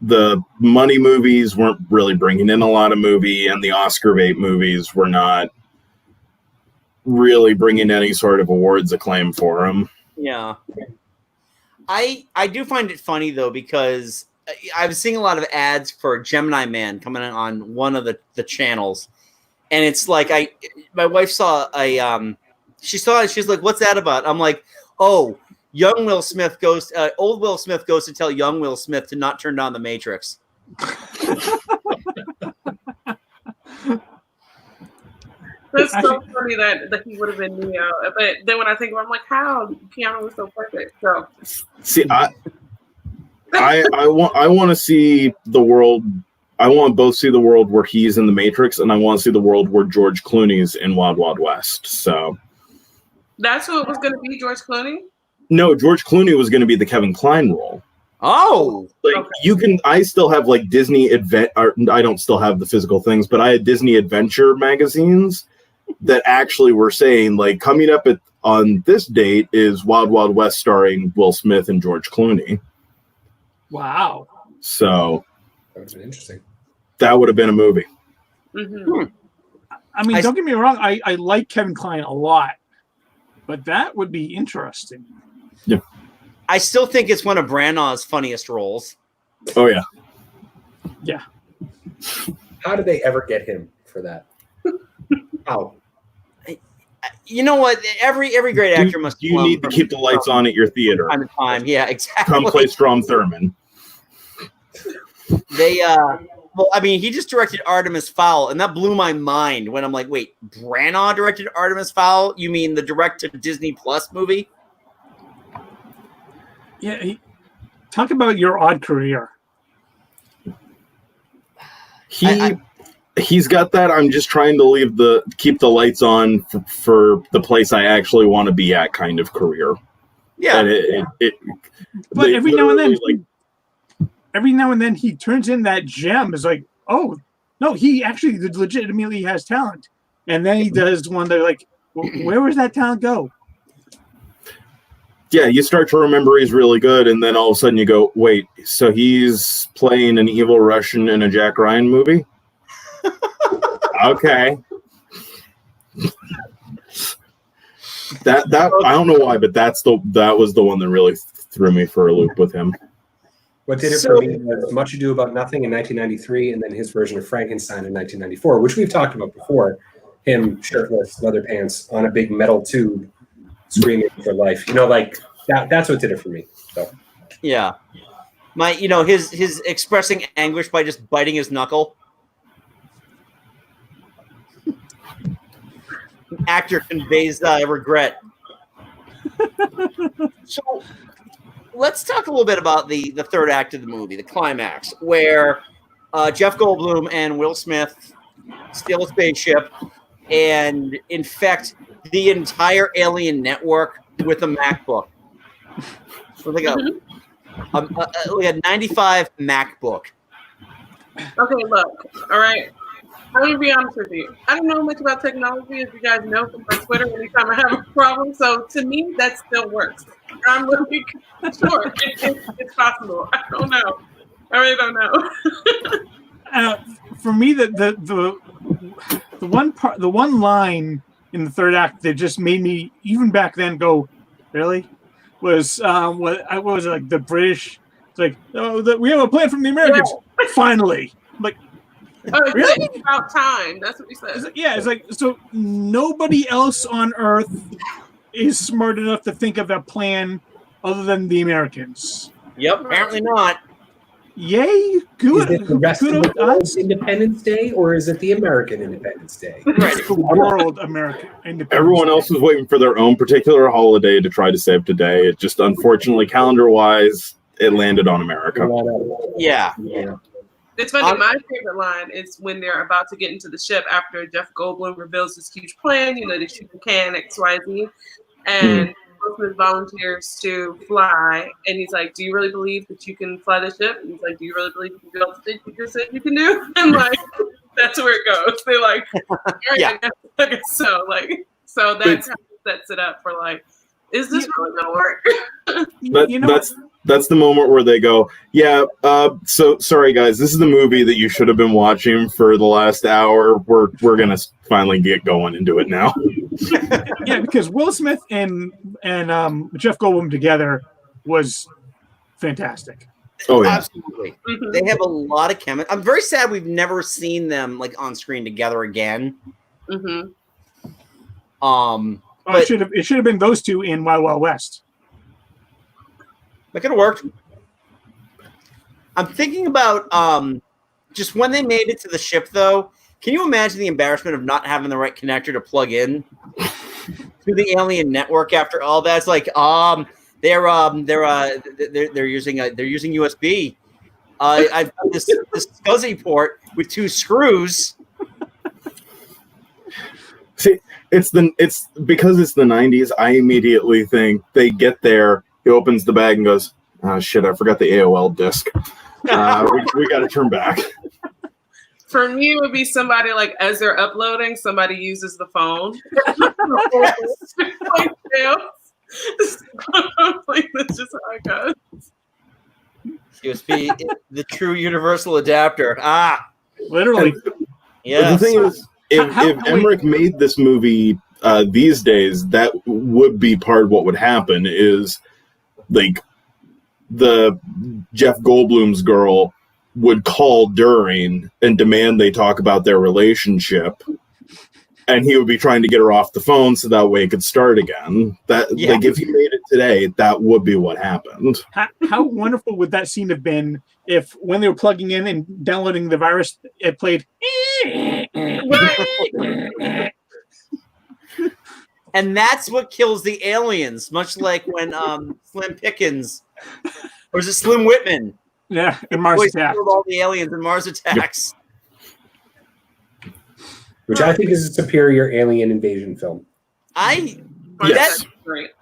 the money movies weren't really bringing in a lot of movie, and the Oscar bait movies were not really bringing any sort of awards acclaim for him. Yeah. I do find it funny though because I was seeing a lot of ads for Gemini Man coming on one of the channels, and it's like my wife saw she saw it, she's like, "What's that about?" I'm like, "Oh, old Will Smith goes to tell young Will Smith to not turn down the Matrix." That's so funny that he would have been Neo. But then when I think about it, I'm like, how? Keanu was so perfect. So See, I want to see the world. I want to both see the world where he's in the Matrix, and I want to see the world where George Clooney's in Wild Wild West. So that's who it was going to be, George Clooney? no, George Clooney was going to be the Kevin Kline role. Oh, Like Okay. I still have like Disney I don't still have the physical things, but I had Disney Adventure magazines that actually were saying like coming up on this date is Wild Wild West starring Will Smith and George Clooney. Wow. So That would have been interesting. that would have been a movie. I mean, don't get me wrong. I like Kevin Kline a lot, but that would be interesting. Yeah. I still think it's one of Branagh's funniest roles. Oh yeah. Yeah. How did they ever get him for that? How? You know what? Every great actor must. You need to keep the lights on at your theater. Time to time, yeah, exactly. Come play Strom Thurmond. They well, I mean, he just directed Artemis Fowl, and that blew my mind when I'm like, wait, Branagh directed Artemis Fowl? You mean the direct-to-Disney Plus movie? Yeah, talk about your odd career. He's got that. I'm just trying to keep the lights on for the place I actually want to be at kind of career. Yeah. And but every now and then he turns in that gem. Is like, oh no, he actually legitimately has talent. And then he does one that like, where does that talent go? Yeah, you start to remember he's really good, and then all of a sudden you go, wait, so he's playing an evil Russian in a Jack Ryan movie? Okay. That I don't know why, but that was the one that really threw me for a loop with him. What did it for me was Much Ado About Nothing in 1993, and then his version of Frankenstein in 1994, which we've talked about before. Him shirtless, leather pants, on a big metal tube, screaming for life. You know, like that's what did it for me. So Yeah. His expressing anguish by just biting his knuckle. Actor conveys regret. So let's talk a little bit about the third act of the movie, the climax, where Jeff Goldblum and Will Smith steal a spaceship and infect the entire alien network with a MacBook. So like a 95 MacBook. Okay, look, all right. I'm going to be honest with you. I don't know much about technology, as you guys know from my Twitter anytime I have a problem. So to me, that still works. I'm really sure it's possible. I don't know. I really don't know. For me, the one line in the third act that just made me even back then go, really, was what was it, like the British? It's like, oh, we have a plan from the Americans. Yeah. Finally, like. Really? It's about time. That's what he said. It's like so nobody else on Earth is smart enough to think of a plan other than the Americans. Yep, apparently not. Yay! Good. Is it the rest of the world's Independence Day, or is it the American Independence Day? Right, the world American Independence Everyone Day. else was waiting for their own particular holiday to try to save today. It just, unfortunately, calendar-wise, it landed on America. Yeah. It's funny, my favorite line is when they're about to get into the ship after Jeff Goldblum reveals this huge plan, they shoot the can, XYZ, and Smith volunteers to fly, and he's like, do you really believe that you can fly the ship? And he's like, do you really believe you can do all the things you just said you can do? And like, that's where it goes. They're like, all right, Yeah. I guess so. Like, so that's how it sets it up for like, is this really gonna work? That's the moment where they go, so sorry guys, this is the movie that you should have been watching for the last hour. We're gonna finally get going and do it now. Yeah, because Will Smith and Jeff Goldblum together was fantastic. Oh yeah, Absolutely. They have a lot of chemistry. I'm very sad we've never seen them like on screen together again. Mm-hmm. It should have been those two in Wild Wild West. That could have worked. I'm thinking about just when they made it to the ship, though. Can you imagine the embarrassment of not having the right connector to plug in to the alien network after all that? It's like they're using USB. I've got this SCSI port with 2 screws. See, it's because it's the 90s. I immediately think they get there. He opens the bag and goes, "Oh shit! I forgot the AOL disc. We got to turn back." For me, it would be somebody like as they're uploading, somebody uses the phone. Like that's just how it goes. USB, the true universal adapter. Literally. Yeah. The thing is, if Emmerich made this movie these days, that would be part of what would happen. Is like the Jeff Goldblum's girl would call during and demand they talk about their relationship, and he would be trying to get her off the phone so that way it could start again. Like if he made it today, that would be what happened. How wonderful would that scene have been if when they were plugging in and downloading the virus, it played. And that's what kills the aliens, much like when Slim Pickens, or is it Slim Whitman? Yeah, and Mars Attacks. Killed all the aliens in Mars Attacks. Which I think is a superior alien invasion film. That's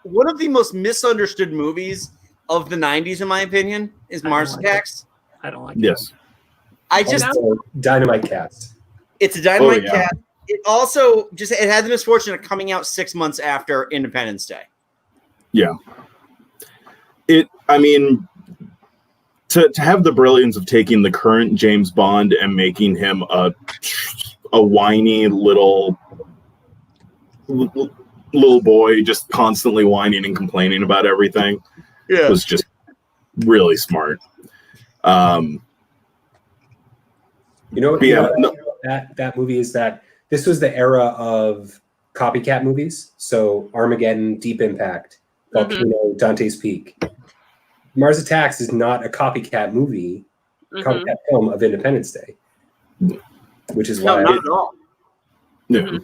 one of the most misunderstood movies of the 90s, in my opinion, is Mars Attacks. I don't like it. Dynamite cast. It's a dynamite cast. It also it had the misfortune of coming out 6 months after Independence Day. Yeah. To have the brilliance of taking the current James Bond and making him a whiny little boy, just constantly whining and complaining about everything, was just really smart. That movie is that this was the era of copycat movies. So Armageddon, Deep Impact, Volcano, Dante's Peak. Mars Attacks is not a copycat movie, copycat film of Independence Day, which is why. Not at all. Yeah.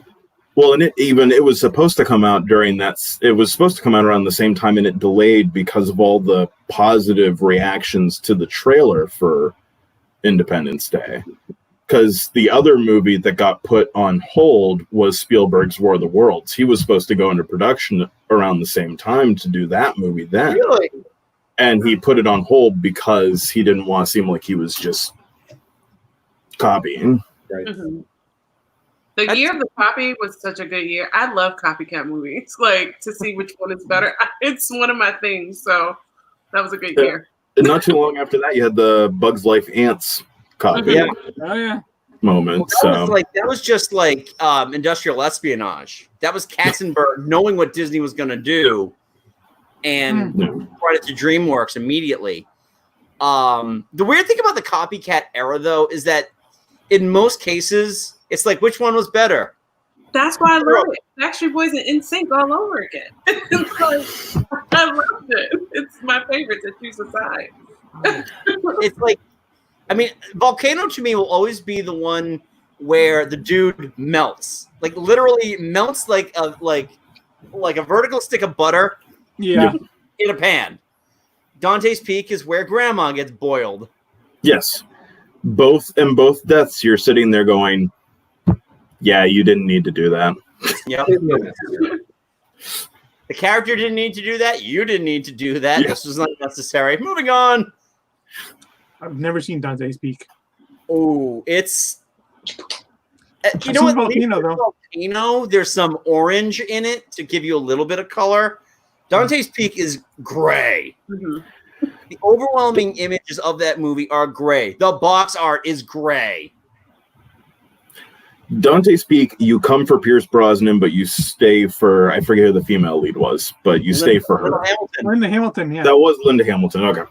Well, and it was supposed to come out during that. It was supposed to come out around the same time, and it delayed because of all the positive reactions to the trailer for Independence Day. Because the other movie that got put on hold was Spielberg's War of the Worlds. He was supposed to go into production around the same time to do that movie then. Really? And he put it on hold because he didn't want to seem like he was just copying. Right. Mm-hmm. The year of the copy was such a good year. I love copycat movies. Like, to see which one is better. It's one of my things. So that was a good year. And not too long after that, you had the Bugs Life Ants copy. Yeah. Oh yeah. Moment. That was just like industrial espionage. That was Katzenberg knowing what Disney was going to do and brought it to DreamWorks immediately. The weird thing about the copycat era, though, is that in most cases, it's like, which one was better? That's why I love it. Backstreet Boys and NSYNC all over again. It's like, I loved it. It's my favorite to choose a side. It's like, Volcano to me will always be the one where the dude melts, like literally melts like a vertical stick of butter, in a pan. Dante's Peak is where Grandma gets boiled. Yes, both deaths. You're sitting there going, "Yeah, you didn't need to do that." Yep. The character didn't need to do that. You didn't need to do that. This was not necessary. Moving on. I've never seen Dante's Peak. Oh, it's you know what? Volcano, there's some orange in it to give you a little bit of color. Dante's Peak is gray. Mm-hmm. The overwhelming images of that movie are gray. The box art is gray. Dante's Peak, you come for Pierce Brosnan, but you stay for, I forget who the female lead was, but you stay for her. Linda Hamilton, yeah. That was Linda Hamilton, okay.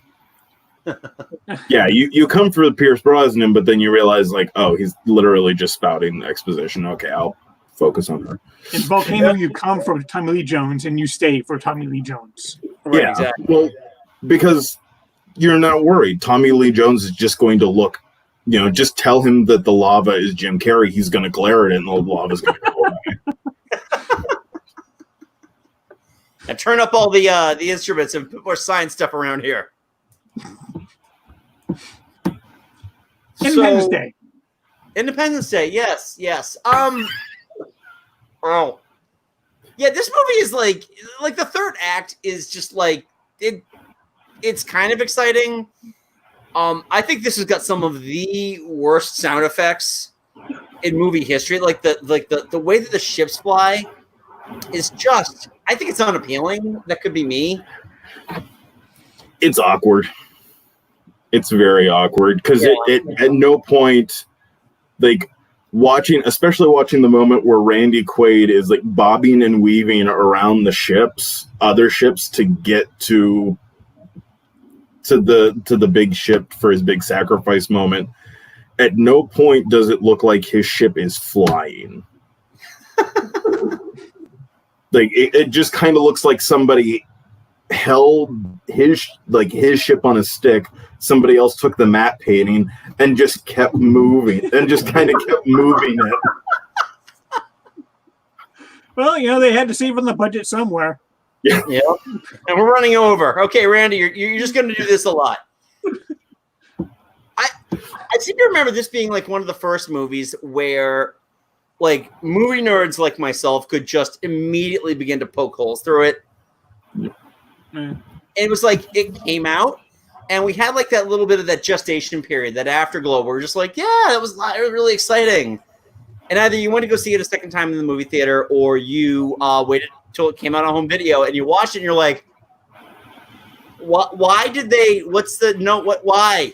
Yeah, you come for Pierce Brosnan, but then you realize, like, oh, he's literally just spouting exposition. Okay, I'll focus on her. In Volcano, you come for Tommy Lee Jones, and you stay for Tommy Lee Jones. Right, yeah, exactly. Well, because you're not worried. Tommy Lee Jones is just going to look, just tell him that the lava is Jim Carrey. He's going to glare at it, and the lava's going to go away. Now turn up all the instruments and put more science stuff around here. Independence Day. Independence Day, yes. Oh. Yeah, this movie is like the third act is just like it's kind of exciting. I think this has got some of the worst sound effects in movie history. Like the way that the ships fly is just, I think it's unappealing. That could be me. It's awkward. It's very awkward because it at no point, like especially watching the moment where Randy Quaid is like bobbing and weaving around the other ships to get to the big ship for his big sacrifice moment. At no point does it look like his ship is flying. Like it just kind of looks like somebody held his ship on a stick. Somebody else took the matte painting and just kept moving and just kind of kept moving it. Well, they had to save on the budget somewhere. Yeah. And we're running over. Okay, Randy, you're just going to do this a lot. I seem to remember this being like one of the first movies where like movie nerds like myself could just immediately begin to poke holes through it. And it was like it came out and we had like that little bit of that gestation period, that afterglow where we're just like, yeah, that was really exciting. And either you went to go see it a second time in the movie theater or you waited until it came out on home video and you watched it and you're like, why did they, why?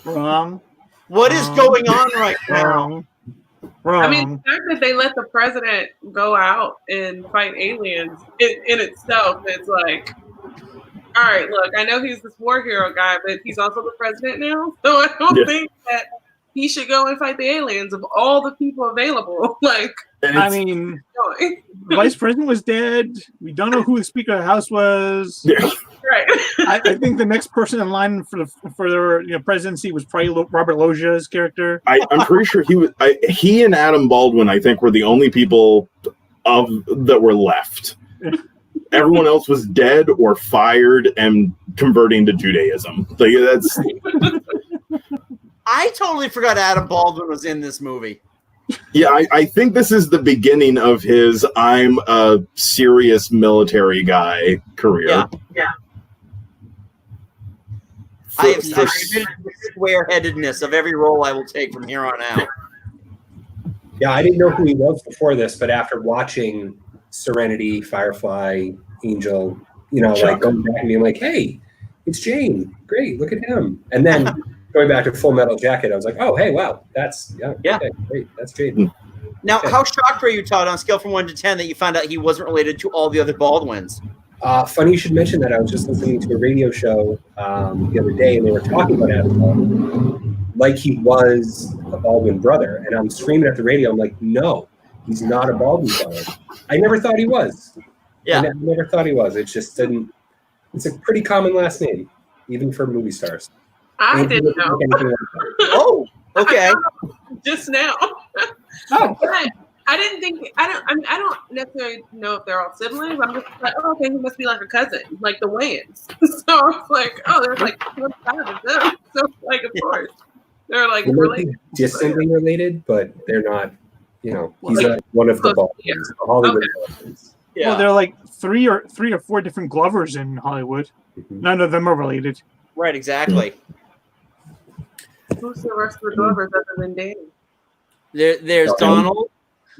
Wrong. What is going on right now? Wrong. I mean, the fact that they let the president go out and fight aliens in itself, it's like, all right, look, I know he's this war hero guy, but he's also the president now. So I don't think that he should go and fight the aliens of all the people available. Like, I mean, the vice president was dead. We don't know who the Speaker of the House was. right. I think the next person in line for the presidency was probably Robert Loggia's character. I'm pretty sure he and Adam Baldwin, I think, were the only people that were left. Everyone else was dead or fired and converting to Judaism. Like that's. I totally forgot Adam Baldwin was in this movie. Yeah, I think this is the beginning of his I'm a serious military guy career. Yeah. I have admitted the square-headedness of every role I will take from here on out. Yeah, I didn't know who he was before this, but after watching Serenity, Firefly, Angel, like going back and being like, hey, it's Jane. Great, look at him. And then going back to Full Metal Jacket, I was like, oh, hey, wow, that's, okay, great, that's Jane. Now, how shocked were you, Todd, on a scale from 1 to 10 that you found out he wasn't related to all the other Baldwins? Funny you should mention that. I was just listening to a radio show the other day, and they were talking about Adam Baldwin like he was a Baldwin brother. And I'm screaming at the radio. I'm like, no, he's not a Baldwin brother. I never thought he was. Yeah. I never thought he was. It just didn't. It's a pretty common last name, even for movie stars. I didn't know. Oh, okay. Just now. Oh. I didn't think. I don't necessarily know if they're all siblings. I'm just like, oh, okay, he must be like a cousin, like the Wayans. So I was like, oh, there's like 5 of them. So like, of course, they're like related. Distantly related, but they're not. He's not one of the Baldwins, the Hollywood Baldwins. Yeah. Well, there are like three or 4 different Glovers in Hollywood. Mm-hmm. None of them are related. Right, exactly. Who's the rest of the Glovers other than Danny? There's Donald.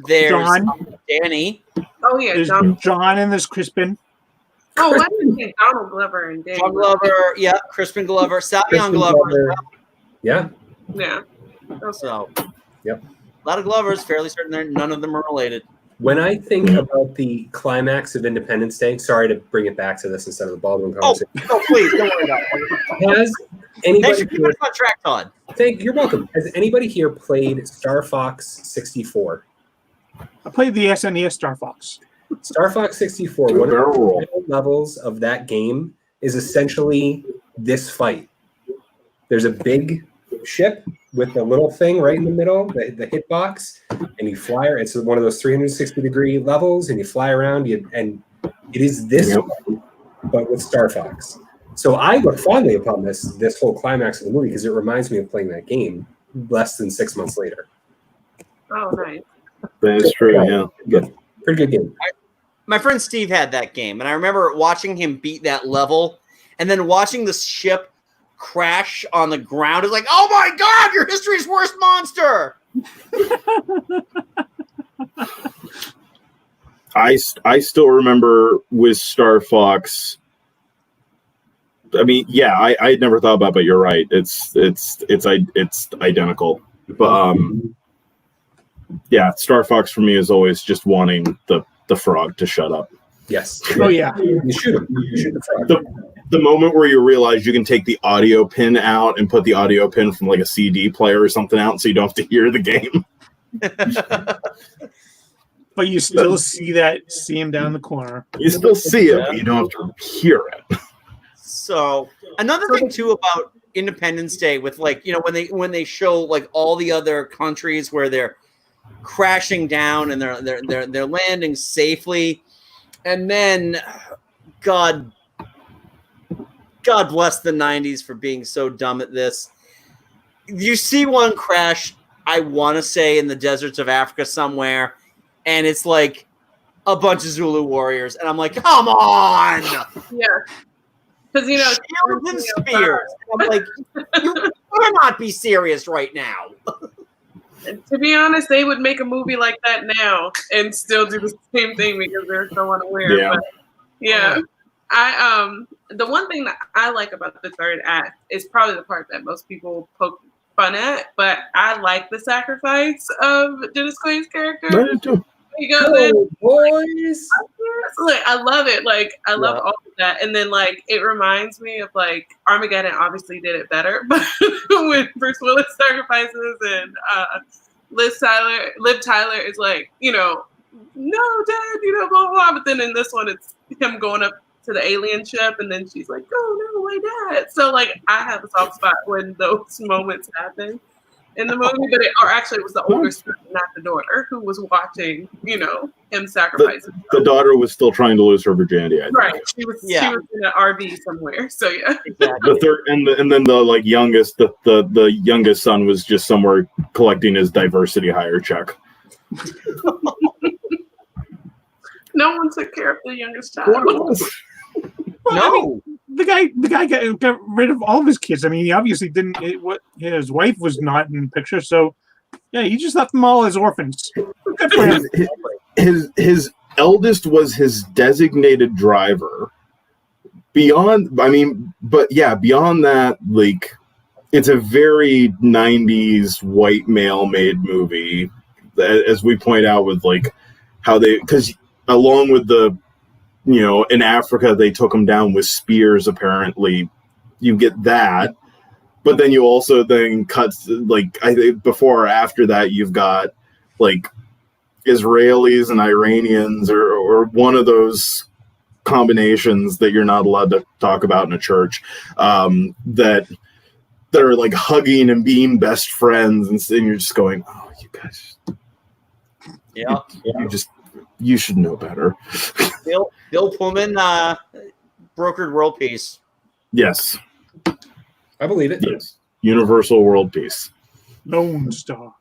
There's John. Danny. Oh yeah, There's John and there's Crispin. Oh, I didn't think Donald Glover and Danny. John Glover, yeah, Crispin Glover, Savion Glover. Yeah. Yeah. So, yep. A lot of Glovers. Fairly certain none of them are related. When I think about the climax of Independence Day, sorry to bring it back to this instead of the Baldwin conversation. Oh, please don't worry about it. Has anybody Thanks for keeping us on track, Todd. You're welcome. Has anybody here played Star Fox 64? I played the SNES Star Fox. Star Fox 64, one of the levels of that game is essentially this fight. There's a big ship with a little thing right in the middle, the hitbox, and you fly. It's one of those 360-degree levels, and you fly around. And it is this one, but with Star Fox. So I look fondly upon this whole climax of the movie because it reminds me of playing that game less than 6 months later. Oh, nice. That is true, yeah. Good. Pretty good game. My friend Steve had that game, and I remember watching him beat that level, and then watching the ship crash on the ground. It's like, oh my God, you're history's worst monster. I still remember with Star Fox. I mean, yeah, I had never thought about it, but you're right. It's identical. But yeah, Star Fox for me is always just wanting the frog to shut up. Yes. Oh yeah. You shoot him. You shoot the frog. The moment where you realize you can take the audio pin out and put the audio pin from like a CD player or something out so you don't have to hear the game. But you still see him down the corner. You still see it, but you don't have to hear it. So another thing too about Independence Day, with like, you know, when they show like all the other countries where they're crashing down and they're landing safely, and then God bless the 90s for being so dumb at this. You see one crash, I want to say in the deserts of Africa somewhere, and it's like a bunch of Zulu warriors, and I'm like, come on! Yeah. Because, you know, Shields and spears. I'm like, you cannot be serious right now. to be honest, they would make a movie like that now and still do the same thing because they're so unaware. Yeah. But yeah. The one thing that I like about the third act is probably the part that most people poke fun at, but I like the sacrifice of Dennis Quaid's character. I do too. He goes in, boys. like, I love it. Like, I love all of that. And then, like, it reminds me of, like, Armageddon obviously did it better, but when Bruce Willis sacrifices and Liv Tyler is like, you know, no, Dad, you know, blah, blah, blah. But then in this one, it's him going up to the alien ship, and then she's like, oh, no, my dad. So, like, I have a soft spot when those moments happen in the movie, but it was the older son, not the daughter, who was watching, you know, him sacrifice. The daughter was still trying to lose her virginity. I think. Right, she was in an RV somewhere. So yeah, The third, and then the like youngest, the youngest son was just somewhere collecting his diversity hire check. No one took care of the youngest child. Well, I mean, the guy got rid of all of his kids. I mean, he obviously didn't. His wife was not in the picture, so yeah, he just left them all as orphans. Good for him. His eldest was his designated driver. Beyond that, like, it's a very 90s white male made movie, as we point out, with like how because along with the, you know, in Africa, they took them down with spears, apparently. You get that. But then you also then cut, like, I think before or after that, you've got, like, Israelis and Iranians or one of those combinations that you're not allowed to talk about in a church, that are, like, hugging and being best friends. And you're just going, oh, you guys. Yeah. You should know better. Bill Pullman brokered world peace. Yes. I believe it. Yes. Universal world peace. Lone Star.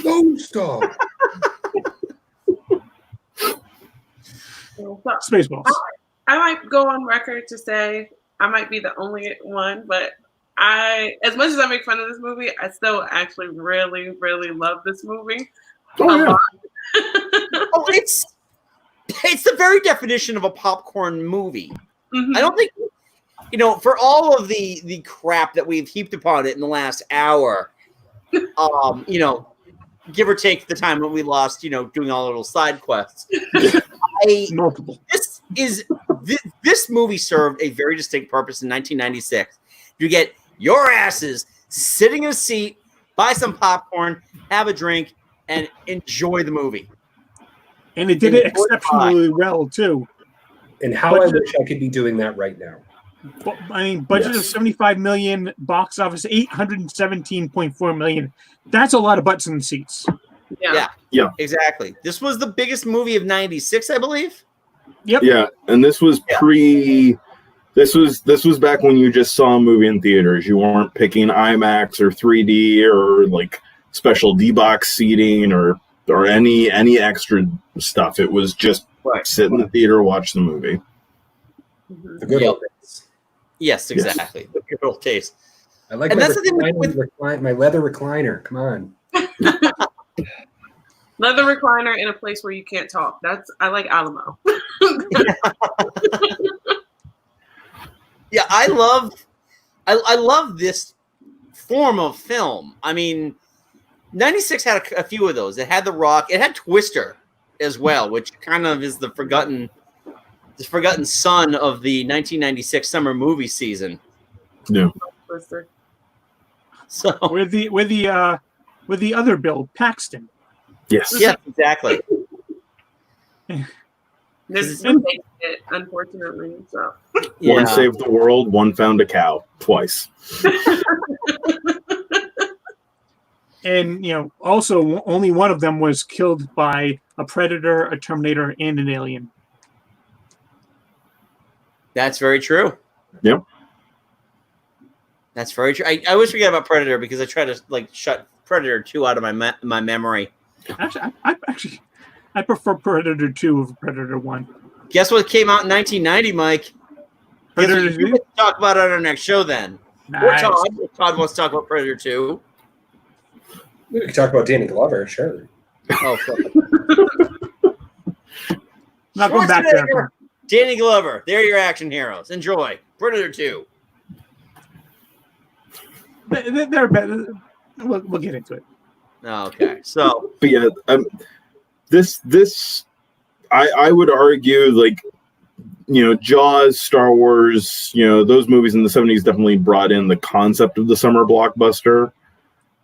Lone Star. Spaceballs. I might go on record to say I might be the only one, but as much as I make fun of this movie, I still actually really, really love this movie. Oh, yeah. Oh, it's the very definition of a popcorn movie. Mm-hmm. I don't think, you know, for all of the crap that we've heaped upon it in the last hour, you know, give or take the time when we lost, you know, doing all the little side quests. Multiple. This movie served a very distinct purpose in 1996. You get your asses sitting in a seat, buy some popcorn, have a drink, and enjoy the movie. And it did it exceptionally well, too. And how I wish I could be doing that right now. I mean, budget of $75 million, box office $817.4 million. That's a lot of butts in seats. Yeah, exactly. This was the biggest movie of '96, I believe. Yep. Yeah, and this was This was back when you just saw a movie in theaters. You weren't picking IMAX or 3D or like special D-box seating or any extra stuff. It was just sit in the theater, watch the movie. The good old days. Yes, exactly. Yes. The good old days. I like my leather recliner. Come on. Leather recliner in a place where you can't talk. I like Alamo. Yeah, I love this form of film. I mean, 96 had a few of those. It had The Rock. It had Twister as well, which kind of is the forgotten son of the 1996 summer movie season. Yeah. Twister. So with the other Bill Paxton. Yes. Yeah, exactly. This makes it, unfortunately. So One saved the world, one found a cow twice. And also only one of them was killed by a predator, a Terminator, and an alien. That's very true. Yep. That's very true. I always forget about Predator because I try to shut Predator 2 out of my memory. Actually, I prefer Predator 2 over Predator 1. Guess what came out in 1990, Mike? Predator You can talk about it on our next show then. Nice. Or Todd. If Todd wants to talk about Predator 2. We could talk about Danny Glover, sure. Oh, fuck. Not going back there. Danny Glover. They're your action heroes. Enjoy. Predator 2. They're better. We'll get into it. Okay. So. But yeah, I would argue, Jaws, Star Wars, those movies in the 70s definitely brought in the concept of the summer blockbuster.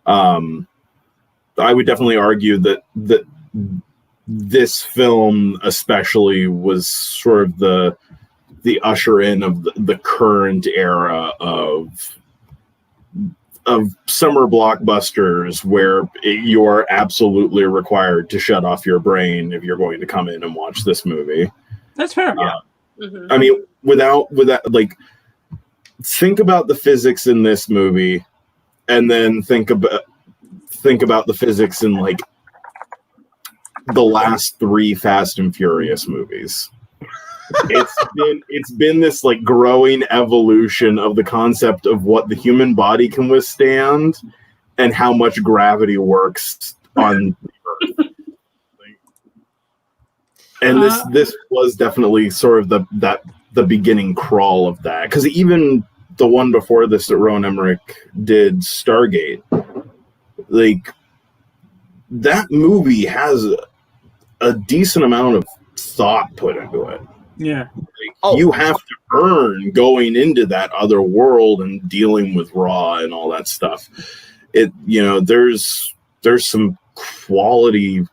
I would definitely argue that this film especially was sort of the usher in of the current era of summer blockbusters where you are absolutely required to shut off your brain if you're going to come in and watch this movie. That's fair. I mean, without think about the physics in this movie, and then think about the physics in the last 3 Fast and Furious movies. It's been this growing evolution of the concept of what the human body can withstand and how much gravity works on the Earth. And this was definitely sort of the beginning crawl of that, because even the one before this that Rowan Emmerich did, Stargate, that movie has a decent amount of thought put into it. Yeah. You have to earn going into that other world and dealing with Raw and all that stuff. There's some quality,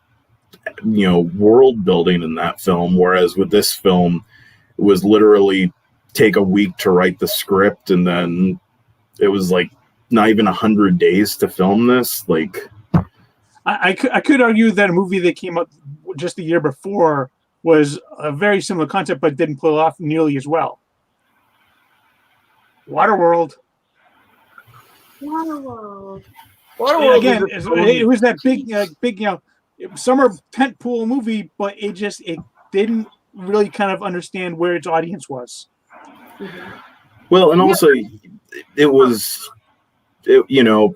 world building in that film, whereas with this film, it was literally take a week to write the script, and then it was not even 100 days to film this. I could argue that a movie that came out just the year before was a very similar concept, but didn't pull off nearly as well. Waterworld. Waterworld again, it was that big, summer tent pool movie, but it didn't really kind of understand where its audience was. Well, and also it was,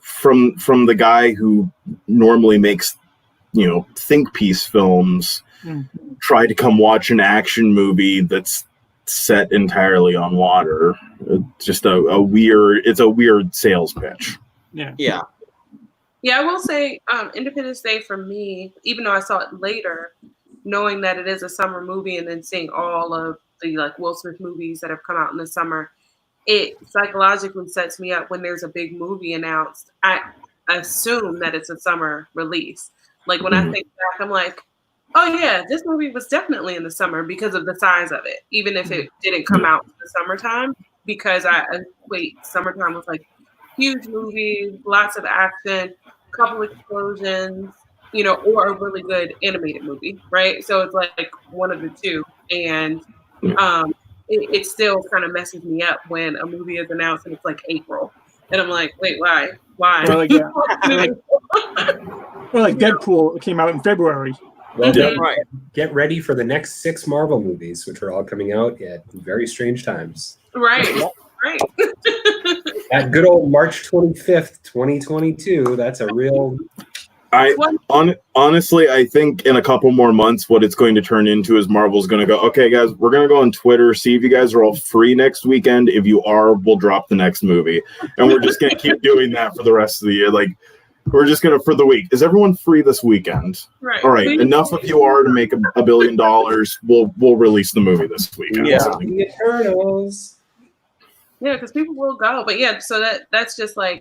from the guy who normally makes, think piece films, try to come watch an action movie that's set entirely on water. Just a weird sales pitch. Yeah. I will say Independence Day for me, even though I saw it later, knowing that it is a summer movie and then seeing all of the Will Smith movies that have come out in the summer, it psychologically sets me up when there's a big movie announced. I assume that it's a summer release. When I think back, I'm like, oh yeah, this movie was definitely in the summer because of the size of it, even if it didn't come out in the summertime, because summertime was huge movie, lots of action, couple explosions, or a really good animated movie, right? So it's one of the two. And it still kind of messes me up when a movie is announced and it's April. And I'm like, wait, why? Or Deadpool came out in February. Well, right. Get ready for the next 6 Marvel movies, which are all coming out at very strange times. Right. That good old March 25th, 2022, that's a real... Honestly, I think in a couple more months, what it's going to turn into is Marvel's going to go, okay, guys, we're going to go on Twitter, see if you guys are all free next weekend. If you are, we'll drop the next movie. And we're just going to keep doing that for the rest of the year. We're just going to, for the week. Is everyone free this weekend? Right. All right. Enough of you are to make $1 billion. We'll release the movie this weekend. Yeah. The Eternals. Yeah, because people will go. But yeah, so that's just I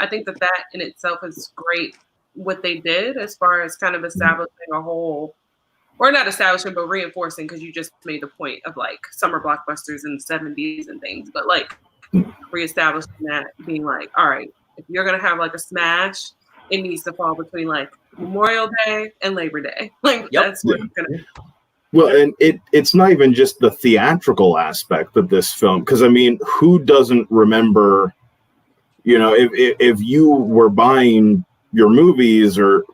think that in itself is great what they did as far as kind of establishing a whole, or not establishing, but reinforcing, because you just made the point of like summer blockbusters in the 70s and things, but like reestablishing that, being like, all right, if you're going to have like a smash, it needs to fall between like Memorial Day and Labor Day. Like that's what it's going to. Well, and it's not even just the theatrical aspect of this film, because I mean, who doesn't remember, you know, if you were buying your movies or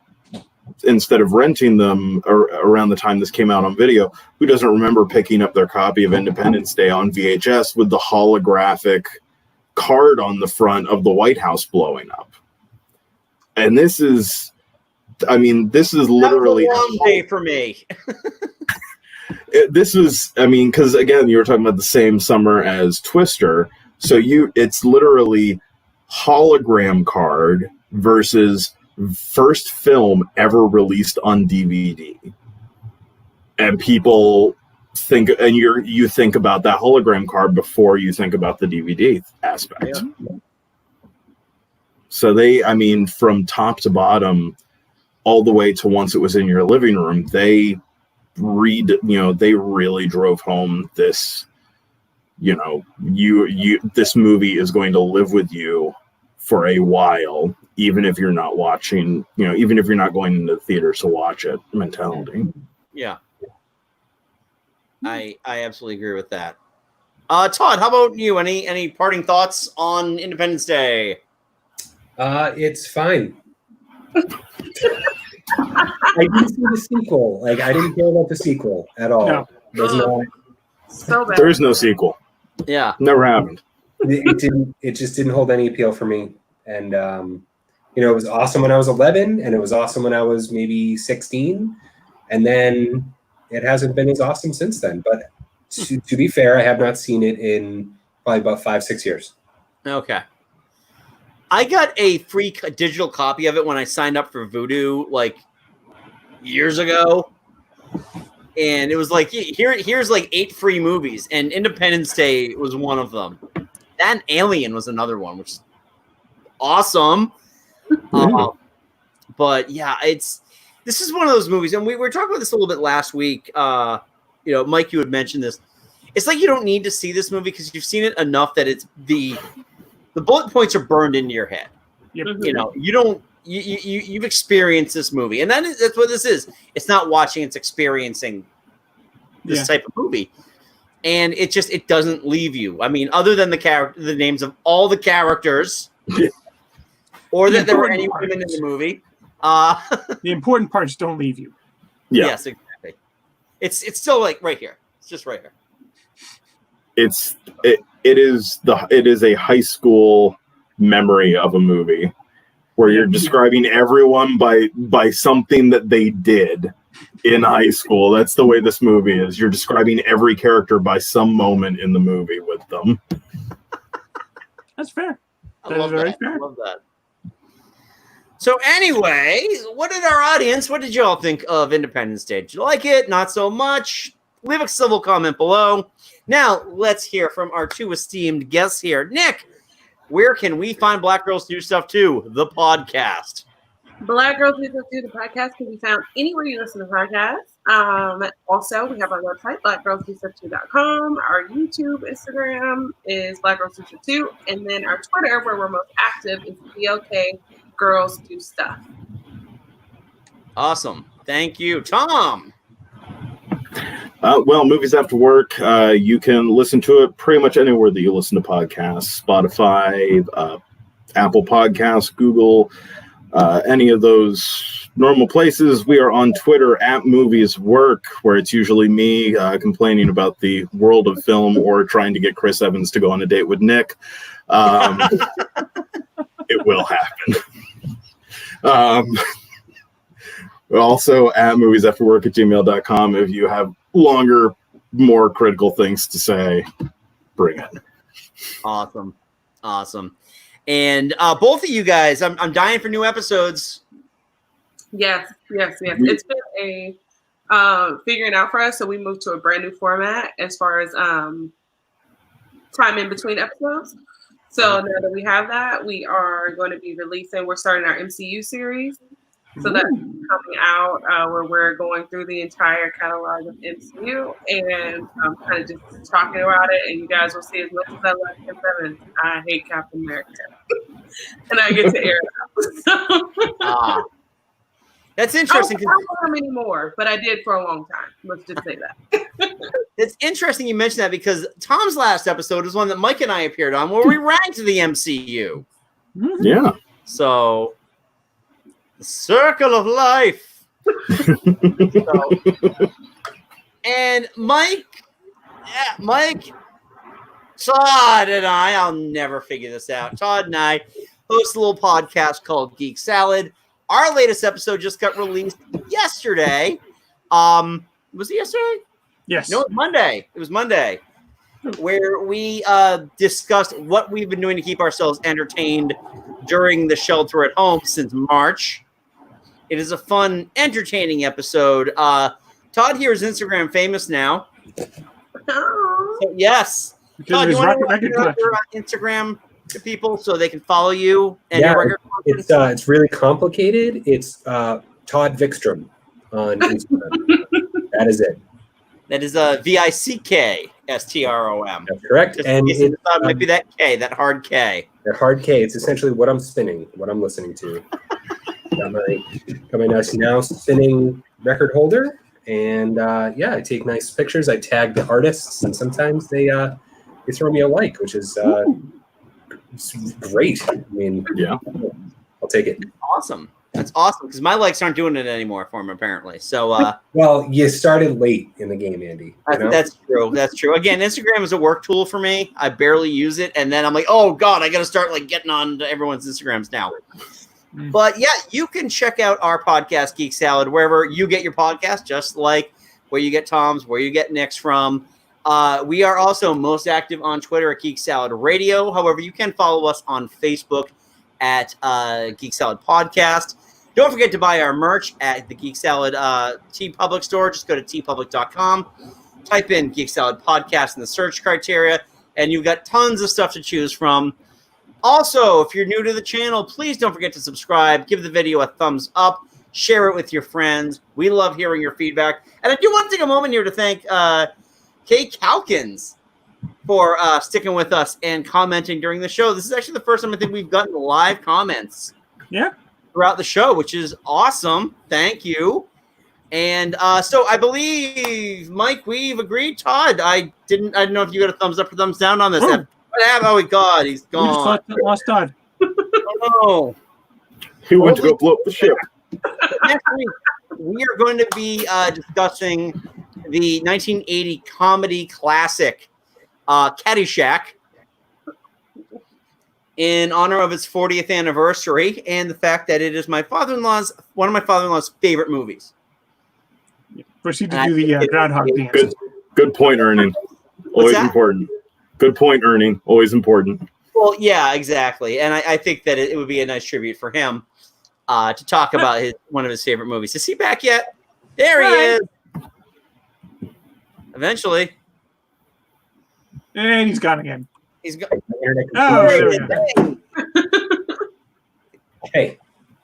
instead of renting them around the time this came out on video, who doesn't remember picking up their copy of Independence Day on VHS with the holographic card on the front of the White House blowing up? And this is, I mean, this is literally that was a long day for me. This was, I mean, because again, you were talking about the same summer as Twister, so it's literally hologram card versus first film ever released on DVD, and people think, and you think about that hologram card before you think about the DVD aspect. Yeah. So they, I mean, from top to bottom, all the way to once it was in your living room, they really drove home this, you know, this movie is going to live with you for a while, even if you're not watching, you know, even if you're not going into the theaters to watch it mentality. Yeah. I absolutely agree with that. Todd, how about you? Any parting thoughts on Independence Day? It's fine. I didn't see the sequel. Like, I didn't care about the sequel at all. No. So bad. There is no sequel. Yeah. Never happened. It just didn't hold any appeal for me. And, you know, it was awesome when I was 11, and it was awesome when I was maybe 16. And then it hasn't been as awesome since then. But to be fair, I have not seen it in probably about 5-6 years. Okay. I got a free digital copy of it when I signed up for Vudu like years ago, and it was like here's like 8 free movies, and Independence Day was one of them. That Alien was another one, which is awesome. But yeah, this is one of those movies, and we were talking about this a little bit last week. You know, Mike, you had mentioned this. It's like you don't need to see this movie because you've seen it enough that it's the bullet points are burned into your head. Yep. You know, you've experienced this movie, and that's what this is. It's not watching; it's experiencing this type of movie, and it doesn't leave you. I mean, other than the names of all the characters, or that there were any women in the movie. The important parts don't leave you. Yeah. Yes, exactly. It's still like right here. It's just right here. It is a high school memory of a movie where you're describing everyone by something that they did in high school. That's the way this movie is. You're describing every character by some moment in the movie with them. That's fair. I love that. So anyway, what did you all think of Independence Day? Did you like it? Not so much? Leave a civil comment below. Now, let's hear from our 2 esteemed guests here. Nick, where can we find Black Girls Do Stuff 2, the podcast? Black Girls Do Stuff 2, the podcast can be found anywhere you listen to podcasts. Also, we have our website, blackgirlsdostuff2.com. Our YouTube, Instagram is Black Girls Do Stuff 2. And then our Twitter, where we're most active, is BLK Girls Do Stuff. Awesome. Thank you. Tom. Well, Movies After Work, you can listen to it pretty much anywhere that you listen to podcasts. Spotify, Apple Podcasts, Google, any of those normal places. We are on Twitter at Movies Work, where it's usually me complaining about the world of film or trying to get Chris Evans to go on a date with Nick. It will happen. Also at moviesafterwork@gmail.com. If you have longer, more critical things to say, bring it. Awesome. And both of you guys, I'm dying for new episodes. Yes. It's been a figuring out for us. So we moved to a brand new format as far as time in between episodes. So now that we have that, we are going to be releasing, we're starting our MCU series. So that's coming out where we're going through the entire catalog of MCU and kind of just talking about it. And you guys will see as much as I love Chris Evans, I hate Captain America. And I get to air it out. That's interesting. I don't want him anymore, but I did for a long time. Let's just say that. It's interesting you mentioned that because Tom's last episode is one that Mike and I appeared on where we ranked the MCU. Yeah. So, the circle of life. And Mike, Todd and I'll never figure this out. Todd and I host a little podcast called Geek Salad. Our latest episode just got released yesterday. Was it yesterday? Yes. No, it was Monday. Where we discussed what we've been doing to keep ourselves entertained during the shelter at home since March. It is a fun, entertaining episode. Todd here is Instagram famous now. Oh. So, yes. Todd, you want to your Instagram to people so they can follow you? And Yeah, your record it's really complicated. It's Todd Vikstrom on Instagram. That is it. That is VICKSTROM. That's correct. Just And it might be that K, that hard K. That hard K. It's essentially what I'm spinning, what I'm listening to. got my nice now spinning record holder, and I take nice pictures. I tag the artists, and sometimes they throw me a like, which is great. I mean, Yeah. I'll take it. Awesome. That's awesome because my likes aren't doing it anymore for him apparently. So Well, you started late in the game, Andy. You know? that's true. That's true. Again, Instagram is a work tool for me. I barely use it, and then I'm like, oh god, I got to start like getting on to everyone's Instagrams now. But yeah, you can check out our podcast Geek Salad wherever you get your podcast, just like where you get Tom's, where you get Nick's from. We are also most active on Twitter at Geek Salad Radio. However, you can follow us on Facebook at Geek Salad Podcast. Don't forget to buy our merch at the Geek Salad TeePublic store. Just go to teepublic.com, type in Geek Salad Podcast in the search criteria, and you've got tons of stuff to choose from. Also, if you're new to the channel, please don't forget to subscribe, give the video a thumbs up, share it with your friends. We love hearing your feedback. And I do want to take a moment here to thank Kay Calkins for sticking with us and commenting during the show. This is actually the first time I think we've gotten live comments. Yeah. Throughout the show, which is awesome. Thank you. And so I believe, Mike, we've agreed. Todd, I didn't know if you got a thumbs up or thumbs down on this. Oh. Oh, God, he's We just gone. lost Todd. Oh, He went to go blow up the ship. next week, we are going to be discussing the 1980 comedy classic, Caddyshack, in honor of its 40th anniversary and the fact that it is one of my father-in-law's favorite movies. Proceed to do the groundhog dance. Good point, Ernie. Always important. Good point, Ernie. Always important. Well, yeah, exactly. And I think that it would be a nice tribute for him to talk about one of his favorite movies. Is he back yet? There he is. Eventually. And he's gone again. He's got. Oh, there we go. Hey,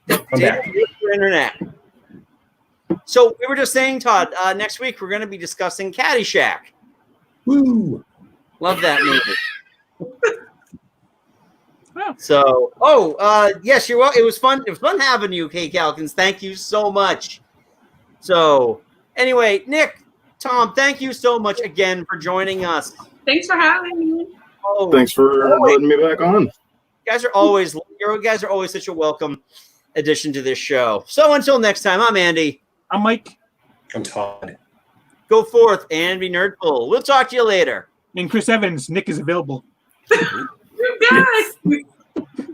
I'm back. Internet. So we were just saying, Todd, next week we're going to be discussing Caddyshack. Woo! Love that movie. Wow. So, yes, you're well. It was fun. It was fun having you, Kay Calkins. Thank you so much. So, anyway, Nick, Tom, thank you so much again for joining us. Thanks for having me. Oh, Thanks for letting me back on. you guys are always such a welcome addition to this show. So until next time, I'm Andy. I'm Mike. I'm Todd. Go forth and be nerdful. We'll talk to you later. And Chris Evans. Nick is available.